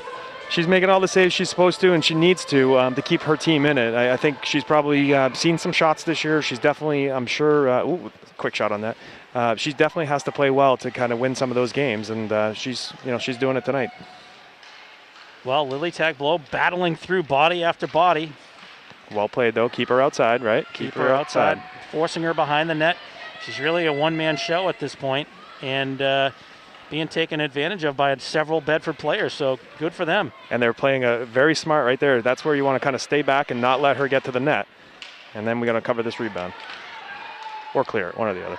She's making all the saves she's supposed to, and she needs to keep her team in it. I think she's probably seen some shots this year. She's definitely, I'm sure, quick shot on that. She definitely has to play well to kind of win some of those games, and she's doing it tonight. Well, Lily Tag Blow battling through body after body. Well played, though. Keep her outside, right? Keep her outside. Forcing her behind the net. She's really a one-man show at this point, and being taken advantage of by several Bedford players, so good for them. And they're playing a very smart right there. That's where you want to kind of stay back and not let her get to the net. And then we're going to cover this rebound. or clear it, one or the other.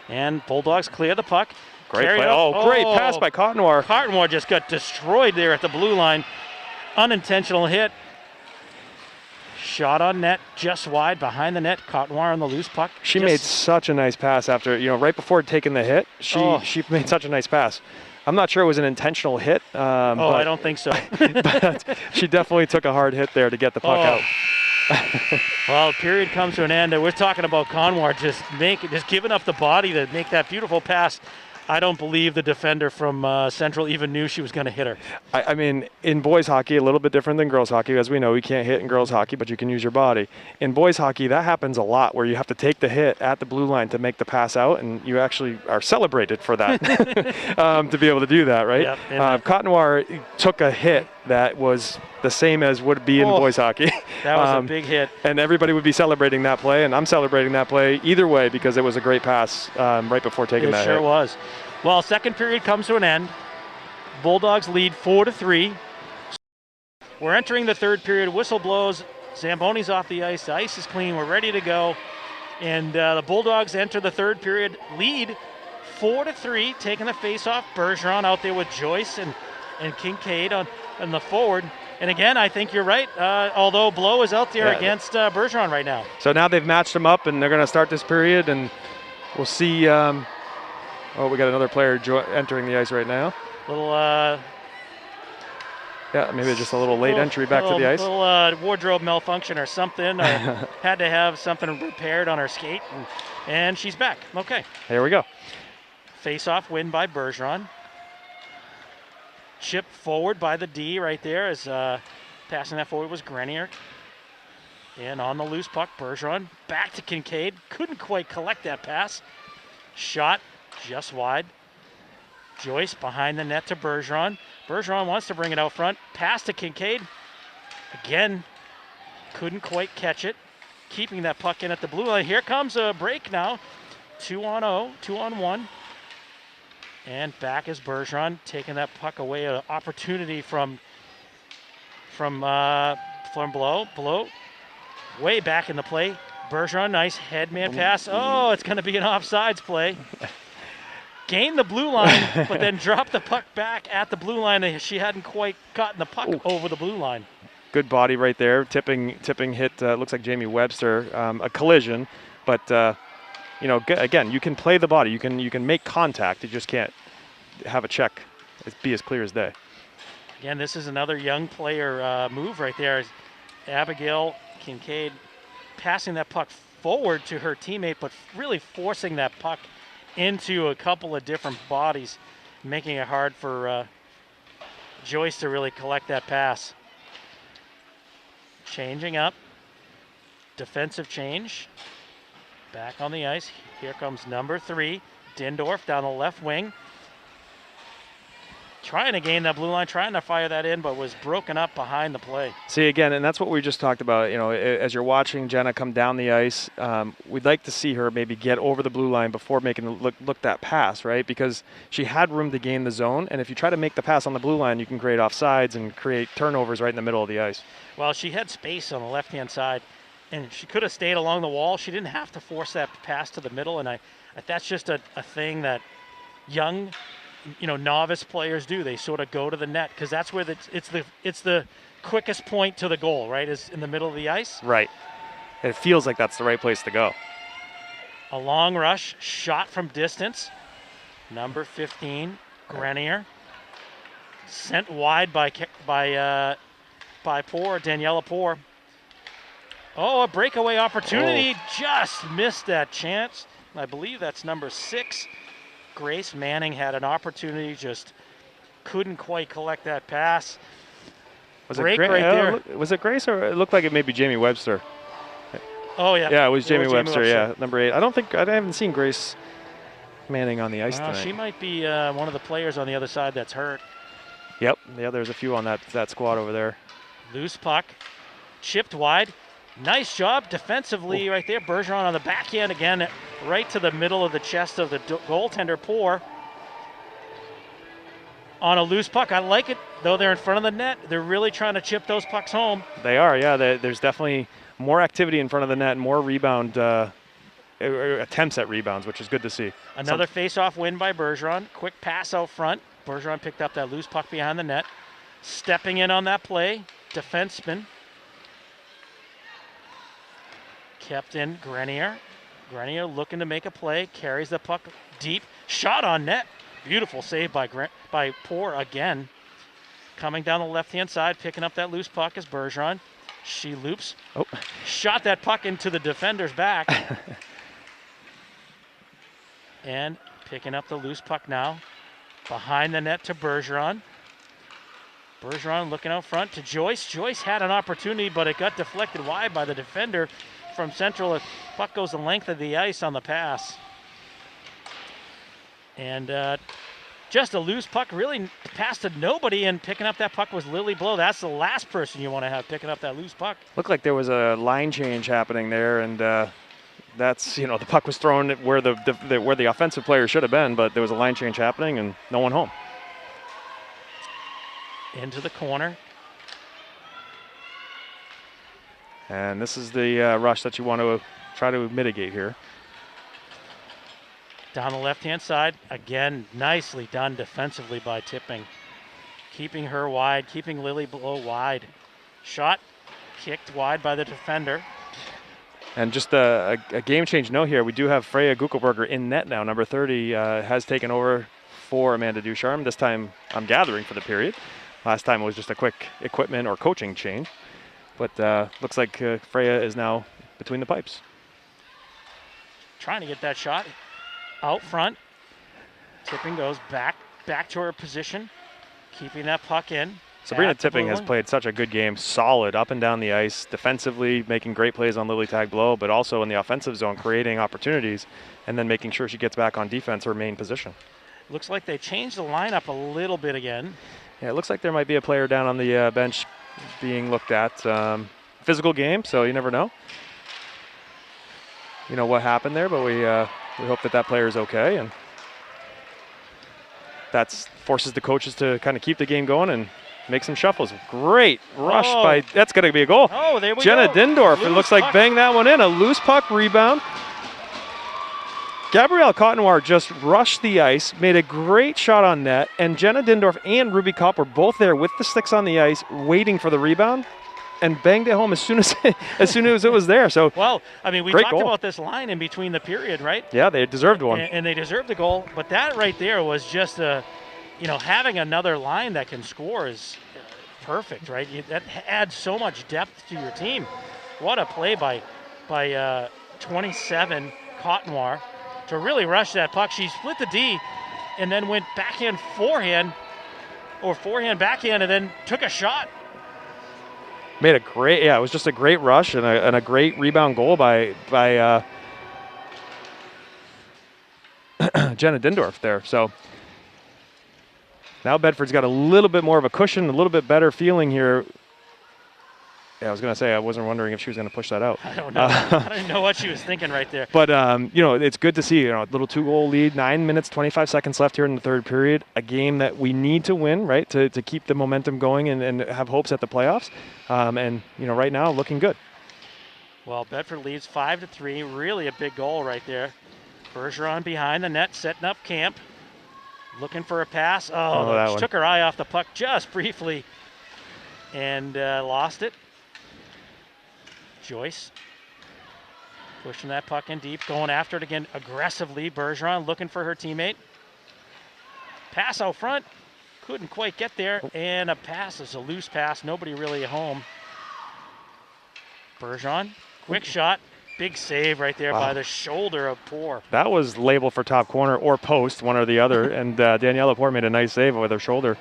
And Bulldogs clear the puck. Great play. Oh, great pass by Cotnoir. Cotnoir just got destroyed there at the blue line. Unintentional hit. Shot on net, just wide behind the net. Cotnoir on the loose puck. She made such a nice pass after, right before taking the hit. She made such a nice pass. I'm not sure it was an intentional hit. But I don't think so. But she definitely took a hard hit there to get the puck out. Well, period comes to an end. We're talking about Cotnoir just giving up the body to make that beautiful pass. I don't believe the defender from Central even knew she was going to hit her. I mean, in boys hockey, a little bit different than girls hockey. As we know, you can't hit in girls hockey, but you can use your body. In boys hockey, that happens a lot where you have to take the hit at the blue line to make the pass out, and you actually are celebrated for that to be able to do that, right? Yep, Cotnoir took a hit that was the same as would be in boys hockey. That was a big hit. And everybody would be celebrating that play, and I'm celebrating that play either way because it was a great pass right before taking that hit. It sure was. Well, second period comes to an end. Bulldogs lead 4-3. We're entering the third period. Whistle blows. Zamboni's off the ice. The ice is clean. We're ready to go. And the Bulldogs enter the third period, lead 4-3, taking the face-off. Bergeron out there with Joyce and Kincaid on the forward. And again, I think you're right, although Blow is out there against Bergeron right now. So now they've matched them up, and they're going to start this period, and we'll see. We got another player entering the ice right now. Maybe just a little late entry back to the ice. Little wardrobe malfunction or something, or had to have something repaired on her skate, and she's back. Okay. Here we go. Face-off win by Bergeron. Chip forward by the D right there as passing that forward was Grenier. And on the loose puck, Bergeron back to Kincaid. Couldn't quite collect that pass. Shot just wide. Joyce behind the net to Bergeron. Bergeron wants to bring it out front. Pass to Kincaid. Again, couldn't quite catch it. Keeping that puck in at the blue line. Here comes a break now. 2-on-0, 2-on-1. And back is Bergeron, taking that puck away. An opportunity from Blow. Blow way back in the play. Bergeron, nice headman pass. Oh, it's going to be an offsides play. Gained the blue line, but then dropped the puck back at the blue line. She hadn't quite gotten the puck over the blue line. Good body right there. Tipping hit. Looks like Jamie Webster. A collision, but again, you can play the body. You can make contact. You just can't have a check. Be as clear as day. Again, this is another young player move right there. Abigail Kincaid passing that puck forward to her teammate, but really forcing that puck into a couple of different bodies, making it hard for Joyce to really collect that pass. Changing up. Defensive change. Back on the ice. Here comes number 3, Dindorf down the left wing. Trying to gain that blue line, trying to fire that in, but was broken up behind the play. See, again, and that's what we just talked about. As you're watching Jenna come down the ice, we'd like to see her maybe get over the blue line before making look that pass, right? Because she had room to gain the zone, and if you try to make the pass on the blue line, you can create offsides and create turnovers right in the middle of the ice. Well, she had space on the left-hand side, and she could have stayed along the wall. She didn't have to force that pass to the middle, and that's just a thing that young novice players do. They sort of go to the net because that's where it's the quickest point to the goal, right? Is in the middle of the ice. Right. It feels like that's the right place to go. A long rush, shot from distance. Number 15, Grenier. Sent wide by Poor, Daniela Poor. Oh, a breakaway opportunity. Just missed that chance. I believe that's number 6. Grace Manning had an opportunity, just couldn't quite collect that pass. Was it there. Was it Grace, or it looked like it may be Jamie Webster? Oh yeah. Yeah, it was Jamie Webster. Yeah, number 8. I haven't seen Grace Manning on the ice tonight. She might be one of the players on the other side that's hurt. Yep. Yeah, there's a few on that squad over there. Loose puck, chipped wide. Nice job defensively right there. Bergeron on the backhand again, right to the middle of the chest of the goaltender, Poor. On a loose puck. I like it, though they're in front of the net. They're really trying to chip those pucks home. They are, yeah. There's definitely more activity in front of the net, more rebound attempts at rebounds, which is good to see. Another face-off win by Bergeron. Quick pass out front. Bergeron picked up that loose puck behind the net. Stepping in on that play, defenseman. Kept in Grenier. Grenier looking to make a play, carries the puck deep. Shot on net. Beautiful save by Poor again. Coming down the left-hand side, picking up that loose puck is Bergeron. She loops. Oh. Shot that puck into the defender's back. And picking up the loose puck now. Behind the net to Bergeron. Bergeron looking out front to Joyce. Joyce had an opportunity, but it got deflected wide by the defender from Central. The puck goes the length of the ice on the pass. And just a loose puck, really passed to nobody, and picking up that puck was Lily Blow. That's the last person you want to have picking up that loose puck. Looked like there was a line change happening there, and that's, the puck was thrown where the offensive player should have been, but there was a line change happening and no one home. Into the corner. And this is the rush that you want to try to mitigate here. Down the left-hand side, again, nicely done defensively by Tipping. Keeping her wide, keeping Lily Blow wide. Shot kicked wide by the defender. And just a game change note here, we do have Freya Guckelberger in net now. Number 30 has taken over for Amanda Ducharme. This time, I'm gathering, for the period. Last time it was just a quick equipment or coaching change. But looks like Freya is now between the pipes. Trying to get that shot out front. Tipping goes back to her position, keeping that puck in. Sabrina Tipping has played such a good game, solid up and down the ice, defensively making great plays on Lily Tag Blow, but also in the offensive zone creating opportunities and then making sure she gets back on defense, her main position. Looks like they changed the lineup a little bit again. Yeah, it looks like there might be a player down on the bench being looked at. Physical game, so you never know. What happened there, but we hope that player is okay, and that forces the coaches to kind of keep the game going and make some shuffles. Great rush by, that's going to be a goal. Oh, there we Jenna go. Dindorf, Loose it looks like puck. bang that one in. A loose puck rebound. Gabrielle Cotnoir just rushed the ice, made a great shot on net, and Jenna Dindorf and Ruby Kopp were both there with the sticks on the ice, waiting for the rebound, and banged it home as soon as it was there. So, well, I mean, we talked about this line in between the period, right? Yeah, they deserved one, and they deserved the goal. But that right there was just having another line that can score is perfect, right? That adds so much depth to your team. What a play by 27 Cotnoir to really rush that puck. She split the D and then went backhand forehand, or forehand backhand, and then took a shot. Made a great, it was just a great rush and a great rebound goal by Jenna Dindorf there. So now Bedford's got a little bit more of a cushion, a little bit better feeling here. Yeah, I was going to say, I wasn't wondering if she was going to push that out. I don't know. I don't know what she was thinking right there. But, it's good to see, a little 2-goal lead, 9 minutes, 25 seconds left here in the third period. A game that we need to win, right, to keep the momentum going and have hopes at the playoffs. Right now, looking good. Well, Bedford leads 5-3. Really a big goal right there. Bergeron behind the net, setting up camp. Looking for a pass. She took her eye off the puck just briefly and lost it. Joyce pushing that puck in deep, going after it again aggressively. Bergeron looking for her teammate. Pass out front, couldn't quite get there, and a pass is a loose pass. Nobody really at home. Bergeron, quick shot, big save right there by the shoulder of Poor. That was labeled for top corner or post, one or the other, and Daniela Poor made a nice save with her shoulder.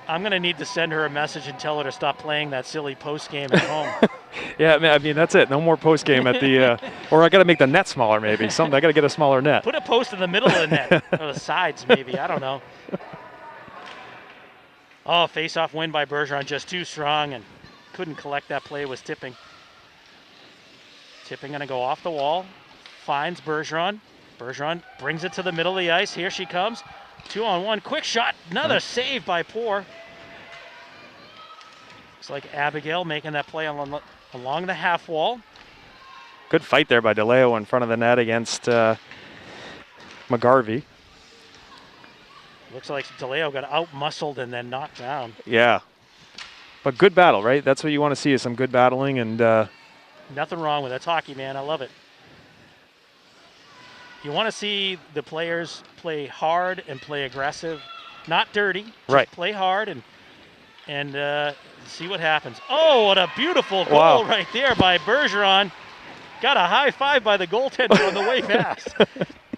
I'm going to need to send her a message and tell her to stop playing that silly post game at home. Yeah, I mean, that's it. No more post game at the, or I got to make the net smaller maybe. I got to get a smaller net. Put a post in the middle of the net, or the sides maybe. I don't know. Oh, face-off win by Bergeron, just too strong and couldn't collect that play. Was Tipping. Tipping going to go off the wall, finds Bergeron. Bergeron brings it to the middle of the ice. Here she comes. 2-on-1, quick shot, another save by Poor. Looks like Abigail making that play along the half wall. Good fight there by DeLeo in front of the net against McGarvey. Looks like DeLeo got out-muscled and then knocked down. Yeah. But good battle, right? That's what you want to see, is some good battling. And nothing wrong with it. That's hockey, man. I love it. You want to see the players play hard and play aggressive, not dirty. Just right. Play hard and see what happens. Oh, what a beautiful goal right there by Bergeron. Got a high five by the goaltender on the way past.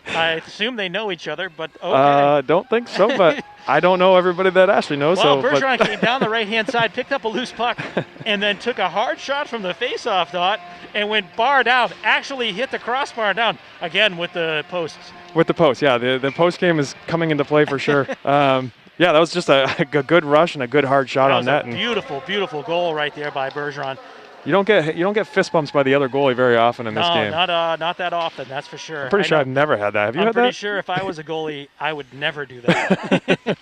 I assume they know each other, but okay. Don't think so, but I don't know everybody that Ashley knows. Well, Bergeron came down the right-hand side, picked up a loose puck, and then took a hard shot from the face-off dot and went bar down. Actually hit the crossbar down, again with the posts. With the post, yeah. The post game is coming into play for sure. Yeah, that was just a good rush and a good hard shot on that. That was a beautiful, beautiful goal right there by Bergeron. You don't get fist bumps by the other goalie very often in this game. No, not that often. That's for sure. I'm pretty sure I've never had that. Have you had that? I'm pretty sure if I was a goalie, I would never do that.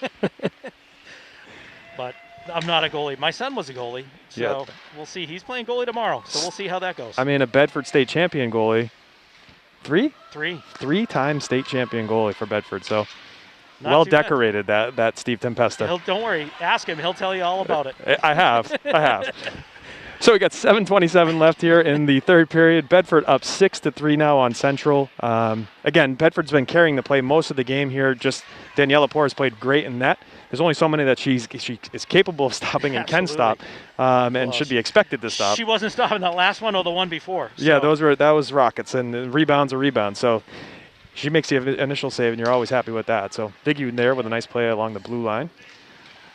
But I'm not a goalie. My son was a goalie, so we'll see. He's playing goalie tomorrow, so we'll see how that goes. I mean, a Bedford state champion goalie. Three-time state champion goalie for Bedford. So well decorated that Steve Tempesta. Don't worry. Ask him. He'll tell you all about it. I have. So we got 7:27 left here in the third period. Bedford up 6-3 now on Central. Again, Bedford's been carrying the play most of the game here. Just Daniela Poor has played great in net. There's only so many that she is capable of stopping and can stop, and should be expected to stop. She wasn't stopping that last one or the one before. So. Yeah, that was rockets, and the rebound's a rebound. So she makes the initial save, and you're always happy with that. So Biggie there with a nice play along the blue line.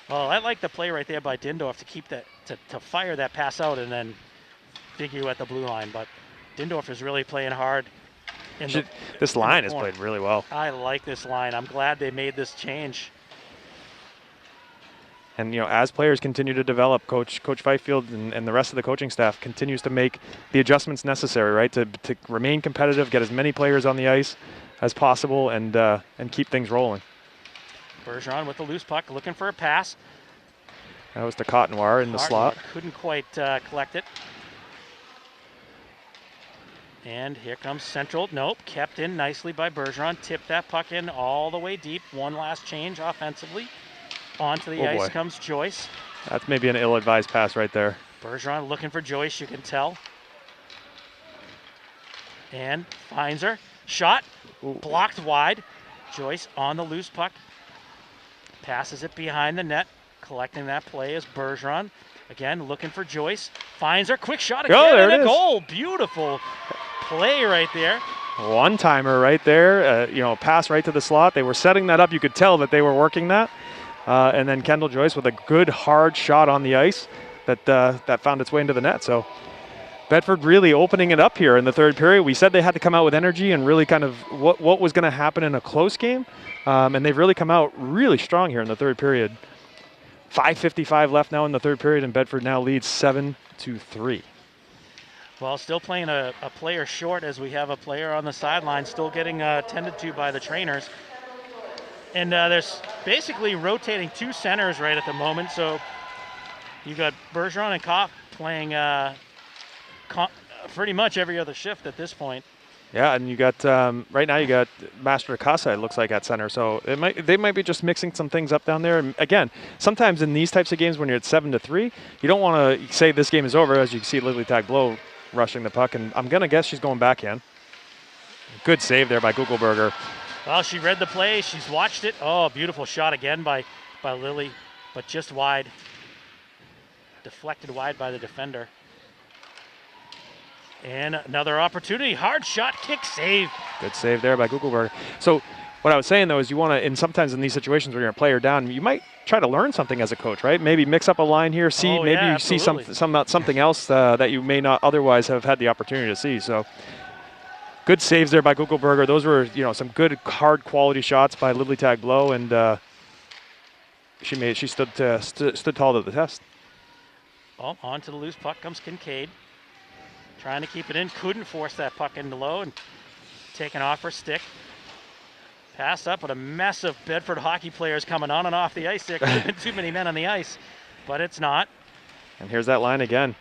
Well, I like the play right there by Dindorf to keep that to fire that pass out and then Biggie at the blue line. But Dindorf is really playing hard. This line has played really well. I like this line. I'm glad they made this change. And as players continue to develop, Coach Fifield and the rest of the coaching staff continues to make the adjustments necessary, right, to remain competitive, get as many players on the ice as possible, and keep things rolling. Bergeron with the loose puck, looking for a pass. That was to Cotnoir in the slot. Couldn't quite collect it. And here comes Central. Nope, kept in nicely by Bergeron. Tipped that puck in all the way deep. One last change offensively. Onto the ice comes Joyce. That's maybe an ill-advised pass right there. Bergeron looking for Joyce, you can tell. And finds her. Shot. Ooh. Blocked wide. Joyce on the loose puck. Passes it behind the net. Collecting that play is Bergeron. Again, looking for Joyce. Finds her. Quick shot again and a goal. Beautiful play right there. One-timer right there. Pass right to the slot. They were setting that up. You could tell that they were working that. And then Kendall Joyce with a good hard shot on the ice that found its way into the net. So Bedford really opening it up here in the third period. We said they had to come out with energy and really kind of what was going to happen in a close game. And they've really come out really strong here in the third period. 5:55 left now in the third period, and Bedford now leads 7-3. Well, still playing a player short as we have a player on the sideline still getting tended to by the trainers. And there's basically rotating two centers right at the moment. So you got Bergeron and Kopp playing pretty much every other shift at this point. Yeah, and you got right now you got Master Casa, it looks like, at center. So they might be just mixing some things up down there. And again, sometimes in these types of games when you're at 7-3, you don't want to say this game is over, as you can see Lily Taglow rushing the puck. And I'm going to guess she's going backhand. Good save there by Gugelberger. Well, she read the play. She's watched it. Oh, beautiful shot again by Lily, but just wide. Deflected wide by the defender. And another opportunity. Hard shot, kick, save. Good save there by Gugelberger. So what I was saying, though, is you want to, sometimes in these situations where you're a player down, you might try to learn something as a coach, right? Maybe mix up a line here, see something else that you may not otherwise have had the opportunity to see. So good saves there by Gugelberger. Those were, some good hard quality shots by Lily Taglow, and she stood tall to the test. Well, on to the loose puck comes Kincaid. Trying to keep it in, couldn't force that puck into low and taken off her stick. Passed up, but a mess of Bedford hockey players coming on and off the ice. There could have been too many men on the ice, but it's not. And here's that line again.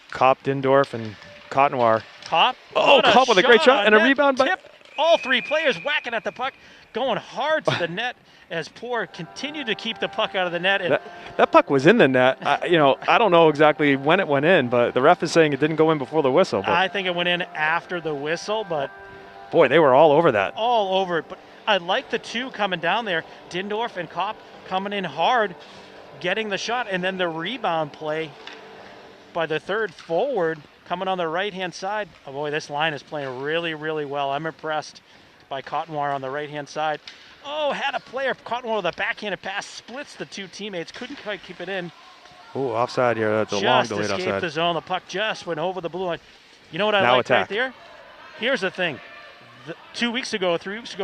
Kopp, Dindorf, and Cotnoir Kopp. Oh, Kopp with a great shot and a net. rebound by... Tip. All three players whacking at the puck, going hard to the net as Poor continued to keep the puck out of the net. And that puck was in the net. I don't know exactly when it went in, but the ref is saying it didn't go in before the whistle. But I think it went in after the whistle, but... Boy, they were all over that. All over it. But I like the two coming down there. Dindorf and Kopp coming in hard, getting the shot, and then the rebound play by the third forward coming on the right-hand side. Oh boy, this line is playing really, really well. I'm impressed by Cottonwire on the right-hand side. Oh, had a player, Cottonwire with a backhanded pass, splits the two teammates, couldn't quite keep it in. Oh, offside here. That's a long delayed offside. Just escaped the zone. The puck just went over the blue line. You know what I now like attack. right there? Here's the thing. 3 weeks ago,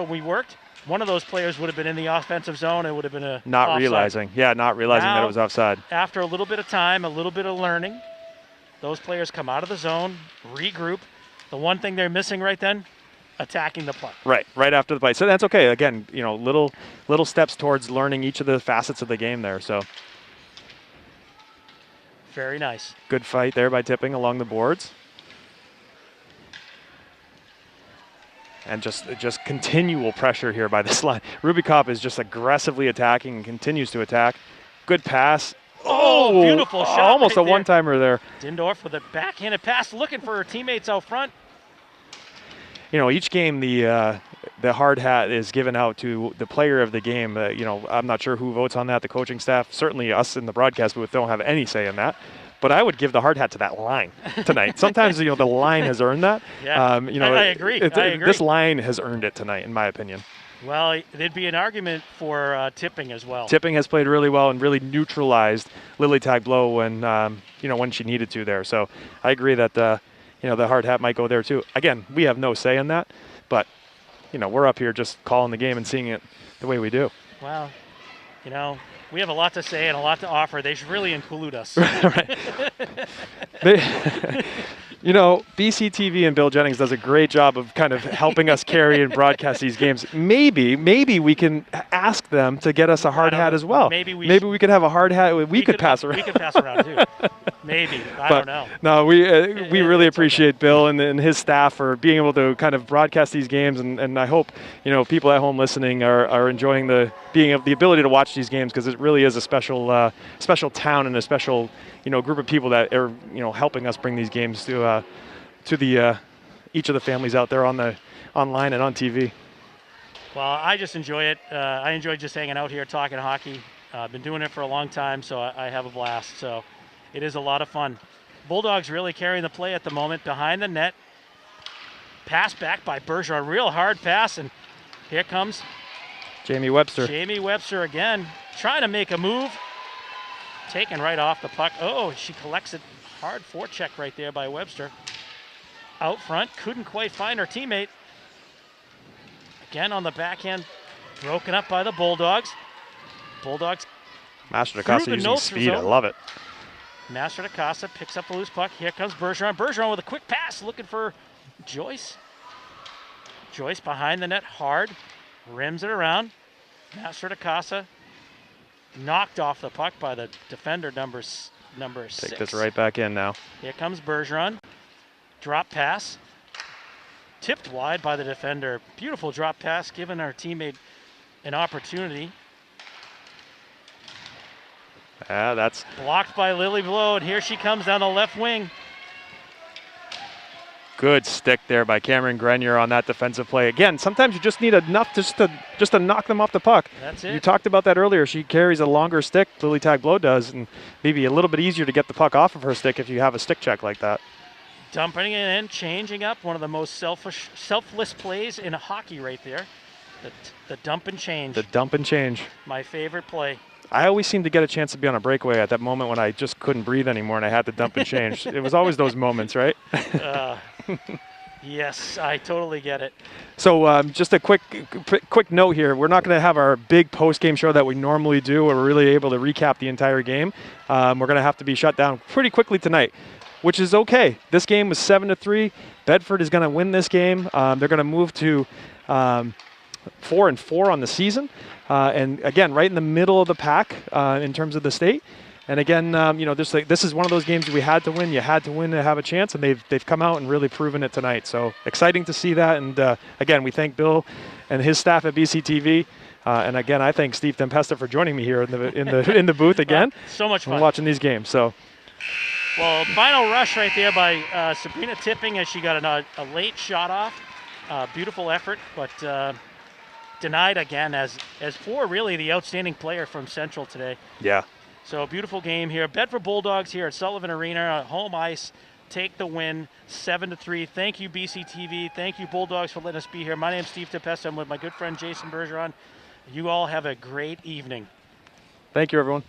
we worked. One of those players would have been in the offensive zone. It would have been a not offside. realizing that it was offside. After a little bit of time, a little bit of learning, those players come out of the zone, regroup. The one thing they're missing right then, attacking the puck. Right after the play. So that's okay. Again, little steps towards learning each of the facets of the game there. So very nice. Good fight there by Tipping along the boards. And just continual pressure here by this line. Ruby Kopp is just aggressively attacking and continues to attack. Good pass. Oh, beautiful shot. Almost right a one-timer there. Dindorf with a backhanded pass, looking for her teammates out front. Each game the hard hat is given out to the player of the game. I'm not sure who votes on that. The coaching staff, certainly us in the broadcast booth, don't have any say in that. But I would give the hard hat to that line tonight. Sometimes the line has earned that. Yeah, I agree. I agree. This line has earned it tonight, in my opinion. Well, there'd be an argument for Tipping as well. Tipping has played really well and really neutralized Lily Tag Blow when she needed to there. So I agree that the hard hat might go there too. Again, we have no say in that, but we're up here just calling the game and seeing it the way we do. Well, we have a lot to say and a lot to offer. They should really include us. Right. BCTV and Bill Jennings does a great job of kind of helping us carry and broadcast these games. Maybe we can ask them to get us a hard hat as well. Maybe we could have a hard hat we could pass around. We could pass around too. Maybe. I don't know. No, we really appreciate Bill and his staff for being able to kind of broadcast these games, and I hope people at home listening are enjoying the ability to watch these games, because it really is a special town and a special group of people that are helping us bring these games to each of the families out there online and on TV. Well, I just enjoy it. I enjoy just hanging out here talking hockey. I've been doing it for a long time, so I have a blast. So it is a lot of fun. Bulldogs really carrying the play at the moment. Behind the net. Pass back by Bergeron. Real hard pass, and here comes Jamie Webster. Jamie Webster again, trying to make a move. Taken right off the puck. Oh, she collects it. Hard forecheck right there by Webster. Out front, couldn't quite find her teammate. Again on the backhand, broken up by the Bulldogs. Bulldogs. Master DeCosta using speed, I love it. Master DeCosta picks up the loose puck. Here comes Bergeron. Bergeron with a quick pass, looking for Joyce. Joyce behind the net, hard. Rims it around. Master DeCosta knocked off the puck by the defender, number 6. Take this right back in now. Here comes Bergeron. Drop pass. Tipped wide by the defender. Beautiful drop pass, giving our teammate an opportunity. That's blocked by Lily Blow, and here she comes down the left wing. Good stick there by Cameron Grenier on that defensive play. Again, sometimes you just need enough just to knock them off the puck. That's it. You talked about that earlier. She carries a longer stick, Lily Tag Blow does, and maybe a little bit easier to get the puck off of her stick if you have a stick check like that. Dumping it in, changing up, one of the most selfless plays in hockey right there. The dump and change. The dump and change. My favorite play. I always seem to get a chance to be on a breakaway at that moment when I just couldn't breathe anymore and I had to dump and change. It was always those moments, right? Yes, I totally get it. So just a quick note here. We're not going to have our big post-game show that we normally do where we're really able to recap the entire game. We're going to have to be shut down pretty quickly tonight, which is okay. This game was 7-3. Bedford is going to win this game. They're going to move to 4-4 on the season. And again, right in the middle of the pack in terms of the state. And again, you know, this is one of those games we had to win. You had to win to have a chance, and they've come out and really proven it tonight. So exciting to see that. And again, we thank Bill and his staff at BCTV. And again, I thank Steve Tempesta for joining me here in the booth again. Well, so much fun and watching these games. So. Well, final rush right there by Sabrina Tipping as she got a late shot off. Beautiful effort, but denied again as for really the outstanding player from Central today. Yeah. So a beautiful game here. Bedford Bulldogs here at Sullivan Arena, home ice, take the win, 7-3. Thank you, BCTV. Thank you, Bulldogs, for letting us be here. My name's Steve Tempesta. I'm with my good friend Jason Bergeron. You all have a great evening. Thank you, everyone.